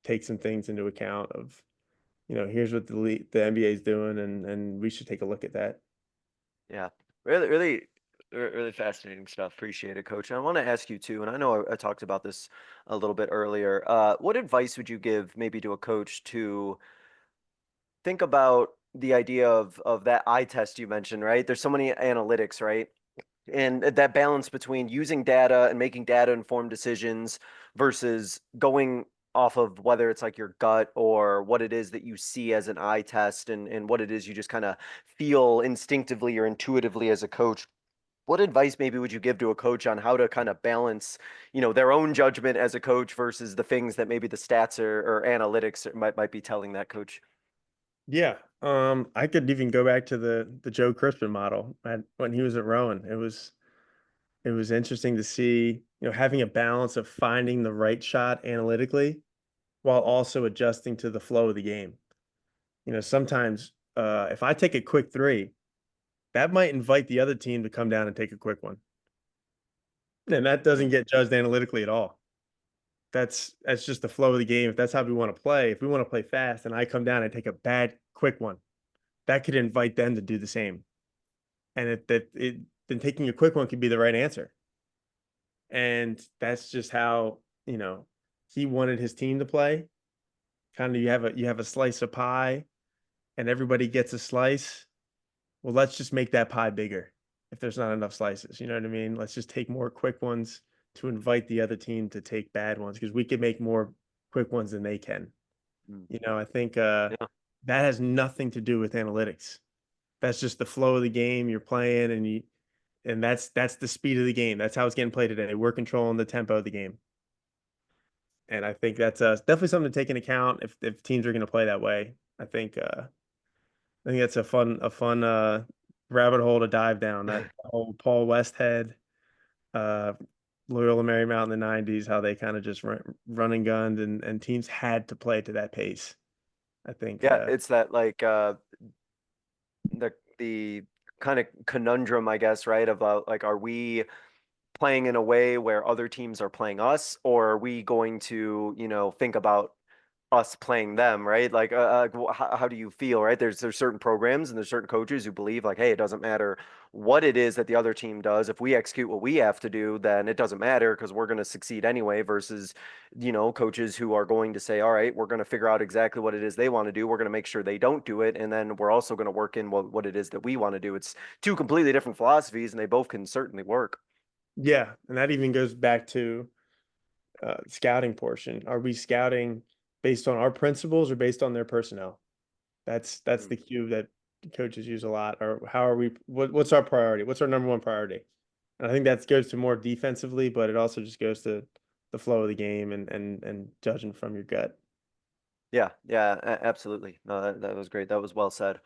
take some things into account of, here's what the NBA is doing, and we should take a look at that. Yeah, really fascinating stuff. Appreciate it, Coach. And I want to ask you too, and I know I talked about this a little bit earlier. What advice would you give maybe to a coach to think about the idea of that eye test you mentioned, right? There's so many analytics, right? And that balance between using data and making data informed decisions versus going off of whether it's like your gut, or what it is that you see as an eye test, and what it is you just kind of feel instinctively or intuitively as a coach. What advice maybe would you give to a coach on how to kind of balance, their own judgment as a coach versus the things that maybe the stats or analytics might be telling that coach? Yeah. I could even go back to the Joe Crispin model when he was at Rowan. It was interesting to see, having a balance of finding the right shot analytically while also adjusting to the flow of the game. Sometimes if I take a quick three, that might invite the other team to come down and take a quick one. And that doesn't get judged analytically at all. That's just the flow of the game. If that's how we want to play, if we want to play fast and I come down and take a bad quick one, that could invite them to do the same. And then taking a quick one could be the right answer. And that's just how, he wanted his team to play. Kind of you have a slice of pie and everybody gets a slice. Well, let's just make that pie bigger if there's not enough slices. You know what I mean? Let's just take more quick ones to invite the other team to take bad ones, because we can make more quick ones than they can. Mm. I think Yeah. that has nothing to do with analytics. That's just the flow of the game you're playing, and that's the speed of the game. That's how it's getting played today. We're controlling the tempo of the game. And I think that's definitely something to take into account if teams are going to play that way. I think that's a fun rabbit hole to dive down. That whole Paul Westhead, uh, Loyola Marymount in the '90s, how they kind of just run and gunned, and teams had to play to that pace. I think, Yeah, it's that like the kind of conundrum, I guess, right? Of like, are we playing in a way where other teams are playing us, or are we going to, think about us playing them, right? Like, how do you feel, right? There's certain programs and there's certain coaches who believe like, hey, it doesn't matter what it is that the other team does. If we execute what we have to do, then it doesn't matter because we're going to succeed anyway. Versus, coaches who are going to say, all right, we're going to figure out exactly what it is they want to do. We're going to make sure they don't do it, and then we're also going to work in what it is that we want to do. It's two completely different philosophies, and they both can certainly work. yeah, and that even goes back to scouting portion. Are we scouting based on our principles or based on their personnel? That's Mm. the cue that coaches use a lot. Or how are we? What's our priority? What's our number one priority? And I think that goes to more defensively, but it also just goes to the flow of the game and judging from your gut. Yeah, yeah, absolutely. No, that was great. That was well said.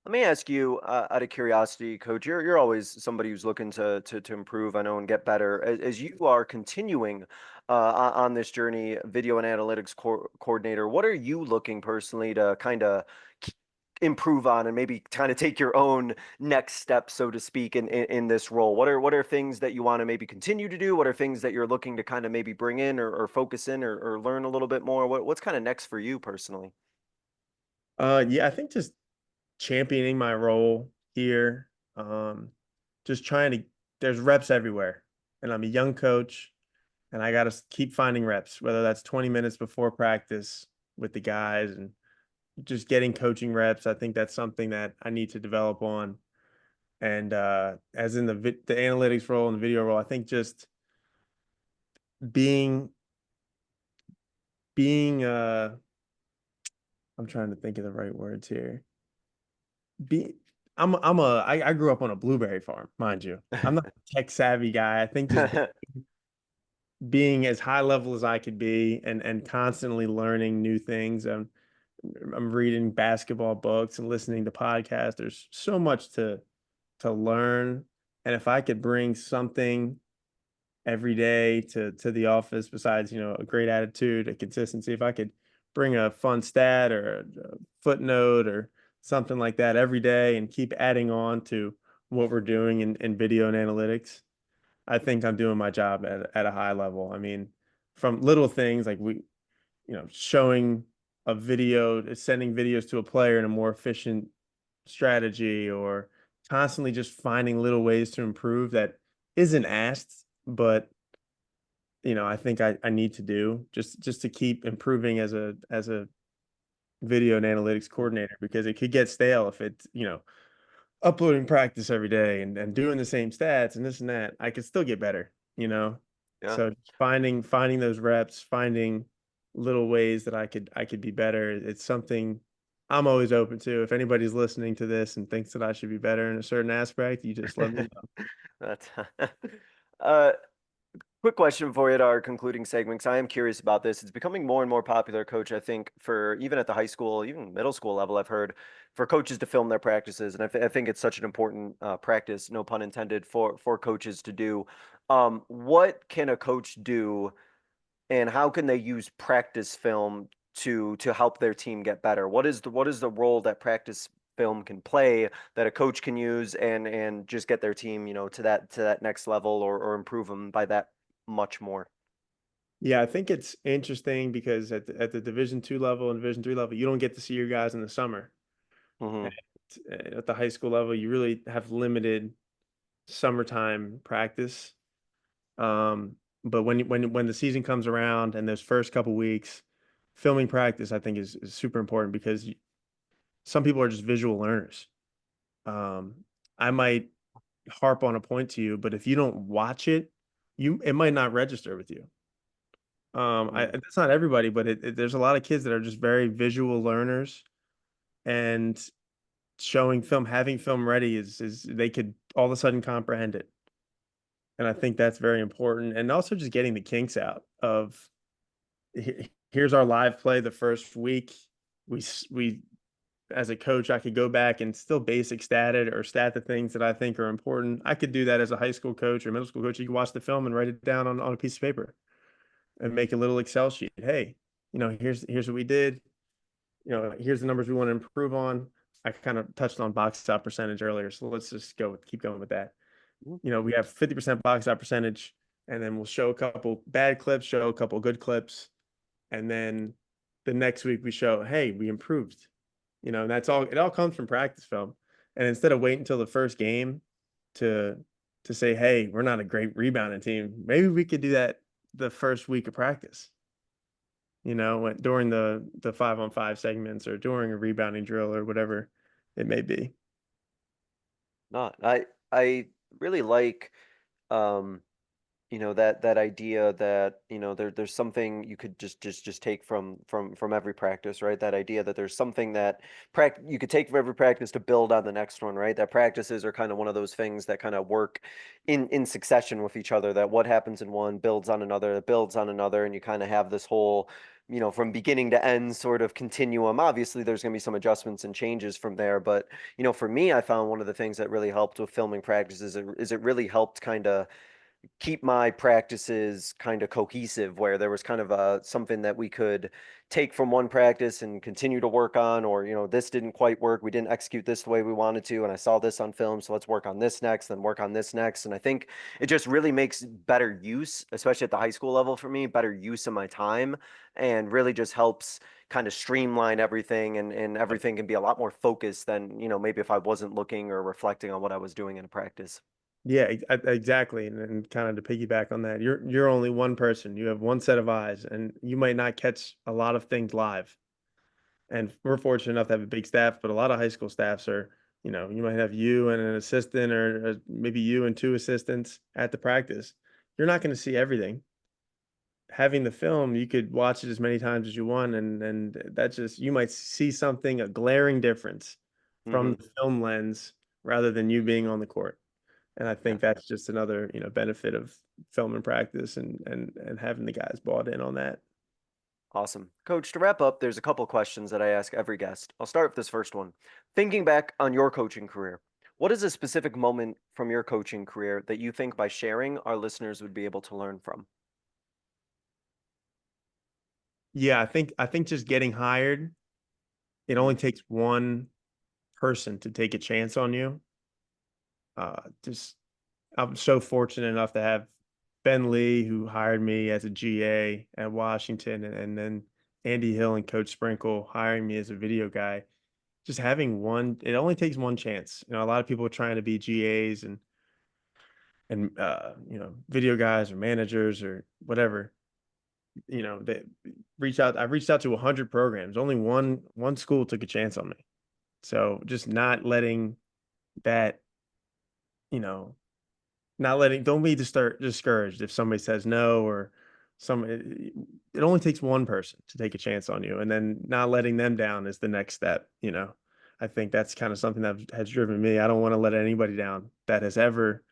Let me ask you, out of curiosity, Coach, you're always somebody who's looking to improve, I know, and get better. As you are continuing on this journey, video and analytics coordinator, what are you looking personally to kind of improve on and maybe kind of take your own next step, so to speak, in this role? What are things that you want to maybe continue to do? What are things that you're looking to kind of maybe bring in or focus in or learn a little bit more? What's kind of next for you personally? Yeah, I think just championing my role here. Um, just trying to. There's reps everywhere, and I'm a young coach, and I got to keep finding reps, whether that's 20 minutes before practice with the guys and just getting coaching reps. I think that's something that I need to develop on. And as in the analytics role and the video role, I think just being being I'm trying to think of the right words here. Be I grew up on a blueberry farm, mind you. I'm not a tech savvy guy. I think just being as high level as I could be and constantly learning new things. I'm reading basketball books and listening to podcasts. There's so much to learn. And if I could bring something every day to the office besides, a great attitude, a consistency, if I could bring a fun stat or a footnote or something like that every day and keep adding on to what we're doing in video and analytics, I think I'm doing my job at a high level. I mean, from little things like showing a video, sending videos to a player in a more efficient strategy, or constantly just finding little ways to improve that isn't asked, but I think I need to do just to keep improving as a video and analytics coordinator, because it could get stale if it's, uploading practice every day and doing the same stats and this and that. I could still get better. Yeah. So finding those reps, finding little ways that I could be better. It's something I'm always open to. If anybody's listening to this and thinks that I should be better in a certain aspect, you just let me know. That's uh quick question for you at our concluding segment, 'cause I am curious about this. It's becoming more and more popular, Coach, I think, for even at the high school, even middle school level, I've heard for coaches to film their practices. And I think it's such an important practice, no pun intended, for coaches to do. What can a coach do, and how can they use practice film to help their team get better? What is the role that practice film can play that a coach can use and just get their team, to that next level, or improve them by that much more? Yeah, I think it's interesting because at the Division 2 level and Division 3 level, you don't get to see your guys in the summer. Hmm. At the high school level, you really have limited summertime practice. But when the season comes around and those first couple weeks, filming practice, I think is super important because some people are just visual learners. Um, I might harp on a point to you, but if you don't watch it, it might not register with you. Hmm. That's not everybody, but there's a lot of kids that are just very visual learners. and showing film, having film ready is they could all of a sudden comprehend it. And I think that's very important. And also just getting the kinks out of here's our live play the first week. We as a coach, I could go back and still basic stat it or stat the things that I think are important. I could do that as a high school coach or middle school coach. You can watch the film and write it down on a piece of paper and make a little Excel sheet. Hey, here's what we did. Here's the numbers we want to improve on. I kind of touched on box out percentage earlier, so let's just keep going with that. We have 50% box out percentage, and then we'll show a couple bad clips, show a couple good clips, and then the next week we show, hey, we improved. And that's all. It all comes from practice film. And instead of waiting until the first game to say, hey, we're not a great rebounding team, maybe we could do that the first week of practice. During the 5-on-5 segments or during a rebounding drill or whatever it may be. No, I really like that idea that there's something you could just take from every practice, right? That idea that there's something that you could take from every practice to build on the next one, right? That practices are kind of one of those things that kind of work in succession with each other, that what happens in one builds on another, that builds on another, and you kind of have this whole from beginning to end sort of continuum. Obviously there's going to be some adjustments and changes from there, but for me, I found one of the things that really helped with filming practices is it really helped kind of keep my practices kind of cohesive, where there was kind of something that we could take from one practice and continue to work on, or this didn't quite work, we didn't execute this the way we wanted to, and I saw this on film, so let's work on this next, then work on this next. And I think it just really makes better use, especially at the high school level for me, better use of my time, and really just helps kind of streamline everything, and everything can be a lot more focused than maybe if I wasn't looking or reflecting on what I was doing in a practice. Yeah, exactly. And kind of to piggyback on that, you're only one person. You have one set of eyes, and you might not catch a lot of things live. And we're fortunate enough to have a big staff, but a lot of high school staffs are, you might have you and an assistant, or maybe you and two assistants at the practice. You're not going to see everything. Having the film, you could watch it as many times as you want, and that's just, you might see something, a glaring difference from Hmm. the film lens rather than you being on the court. And I Yeah. think that's just another, benefit of film and practice, and having the guys bought in on that. Awesome. Coach, to wrap up, there's a couple questions that I ask every guest. I'll start with this first one. Thinking back on your coaching career, what is a specific moment from your coaching career that you think by sharing our listeners would be able to learn from? Yeah, I think just getting hired, it only Mhm. takes one person to take a chance on you. Just I'm so fortunate enough to have Ben Lee, who hired me as a GA at Washington, and then Andy Hill and Coach Sprinkle hiring me as a video guy. Just having one, it only takes one chance. A lot of people are trying to be GAs and video guys or managers or whatever. They reach out. I've reached out to 100 programs. Only one school took a chance on me. So just not letting that, you know, not letting, don't be discouraged if somebody says no, or it only takes one person to take a chance on you, and then not letting them down is the next step. I think that's kind of something that has driven me. I don't want to let anybody down that has ever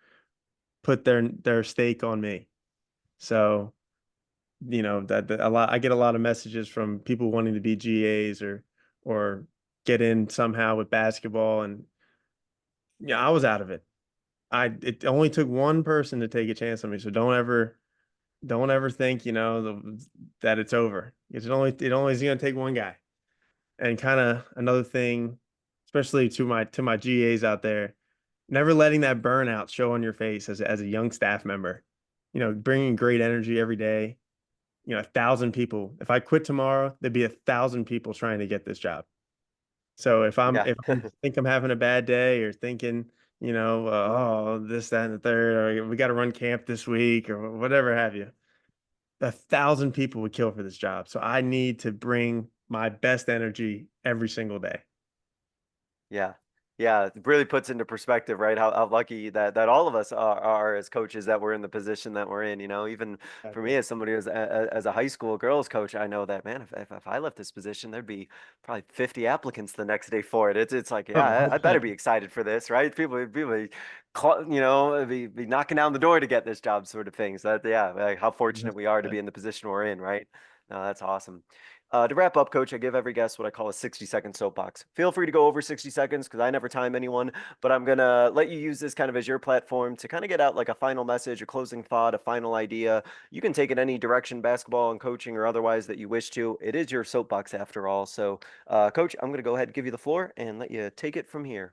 put their stake on me. So, that a lot, I get a lot of messages from people wanting to be GAs or get in somehow with basketball. And yeah, I was out of it. It only took one person to take a chance on me. So don't ever think, that it's over. It only is going to take one guy. And kind of another thing, especially to my GAs out there, never letting that burnout show on your face as a young staff member. Bringing great energy every day. 1,000 people. If I quit tomorrow, there'd be 1,000 people trying to get this job. So if I'm Yeah. if I think I'm having a bad day, or thinking, oh, this, that, and the third, or we got to run camp this week, or whatever have you, 1,000 people would kill for this job. So I need to bring my best energy every single day. Yeah. Yeah, it really puts into perspective, right? How lucky that all of us are as coaches that we're in the position that we're in. Even for me Exactly. as somebody as a high school girls coach, I know that, man, if I left this position, there'd be probably 50 applicants the next day for it. It's like, Oh, yeah, I better 100%. be excited for this, right? Be knocking down the door to get this job, sort of thing. So that, yeah, like how fortunate we are to 100%. be in the position we're in, right? No, that's awesome. To wrap up, Coach, I give every guest what I call a 60-second soapbox. Feel free to go over 60 seconds because I never time anyone, but I'm going to let you use this kind of as your platform to kind of get out like a final message, a closing thought, a final idea. You can take it any direction, basketball and coaching or otherwise, that you wish to. It is your soapbox after all. So, Coach, I'm going to go ahead and give you the floor and let you take it from here.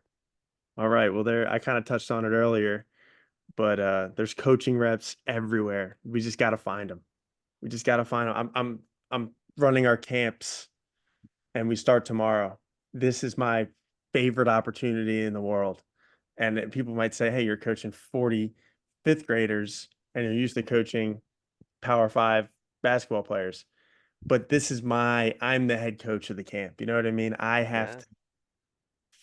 All right. Well, I kind of touched on it earlier, but there's coaching reps everywhere. We just got to find them. We just got to find them. I'm running our camps and we start tomorrow. This is my favorite opportunity in the world. And people might say, hey, you're coaching 40 fifth graders and you're used to coaching Power 5 basketball players. But this is I'm the head coach of the camp. You know what I mean? I have Yeah. to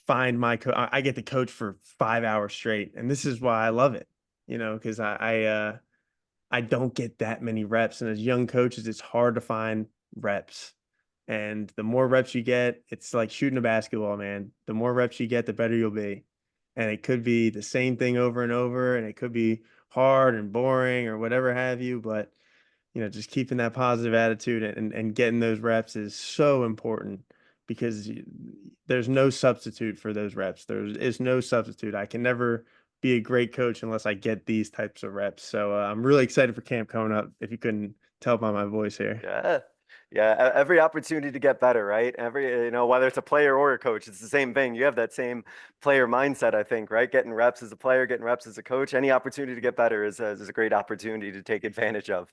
find I get to coach for 5 hours straight. And this is why I love it, because I don't get that many reps. And as young coaches, it's hard to find reps. And the more reps you get, it's like shooting a basketball, man. The more reps you get, the better you'll be. And it could be the same thing over and over, and it could be hard and boring or whatever have you. But, just keeping that positive attitude and getting those reps is so important because there's no substitute for those reps. There is no substitute. I can never be a great coach unless I get these types of reps. So I'm really excited for camp coming up, if you couldn't tell by my voice here. Yeah. Yeah, every opportunity to get better, right? Whether it's a player or a coach, it's the same thing. You have that same player mindset, I think, right? Getting reps as a player, getting reps as a coach. Any opportunity to get better is a great opportunity to take advantage of.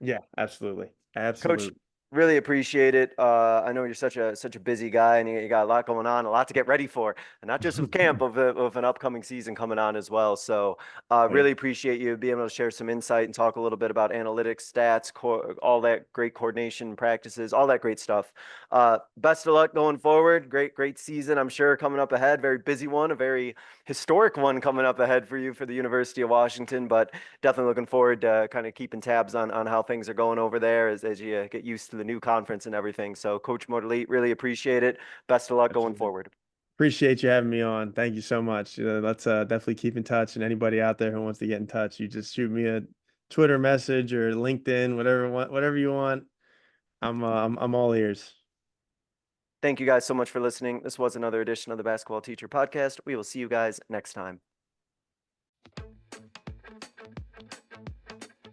Yeah, absolutely. Coach, Absolutely. really appreciate it. I know you're such a busy guy and you got a lot going on, a lot to get ready for, and not just with camp, of an upcoming season coming on as well. So, Oh, yeah. really appreciate you being able to share some insight and talk a little bit about analytics, stats, all that great coordination practices, all that great stuff. Best of luck going forward. Great season, I'm sure, coming up ahead. Very busy one, a very historic one coming up ahead for you for the University of Washington, but definitely looking forward to kind of keeping tabs on how things are going over there as you get used to the new conference and everything. So, Coach Modalit, really appreciate it. Best of luck going Absolutely. forward. Appreciate you having me on. Thank you so much. Let's definitely keep in touch. And anybody out there who wants to get in touch, you just shoot me a Twitter message or LinkedIn, whatever you want. I'm all ears. Thank you guys so much for listening. This was another edition of the Basketball Teacher Podcast. We will see you guys next time.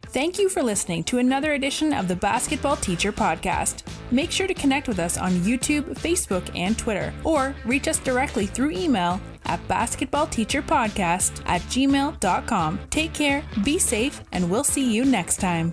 Thank you for listening to another edition of the Basketball Teacher Podcast. Make sure to connect with us on YouTube, Facebook, and Twitter, or reach us directly through email at basketballteacherpodcast@gmail.com. Take care, be safe, and we'll see you next time.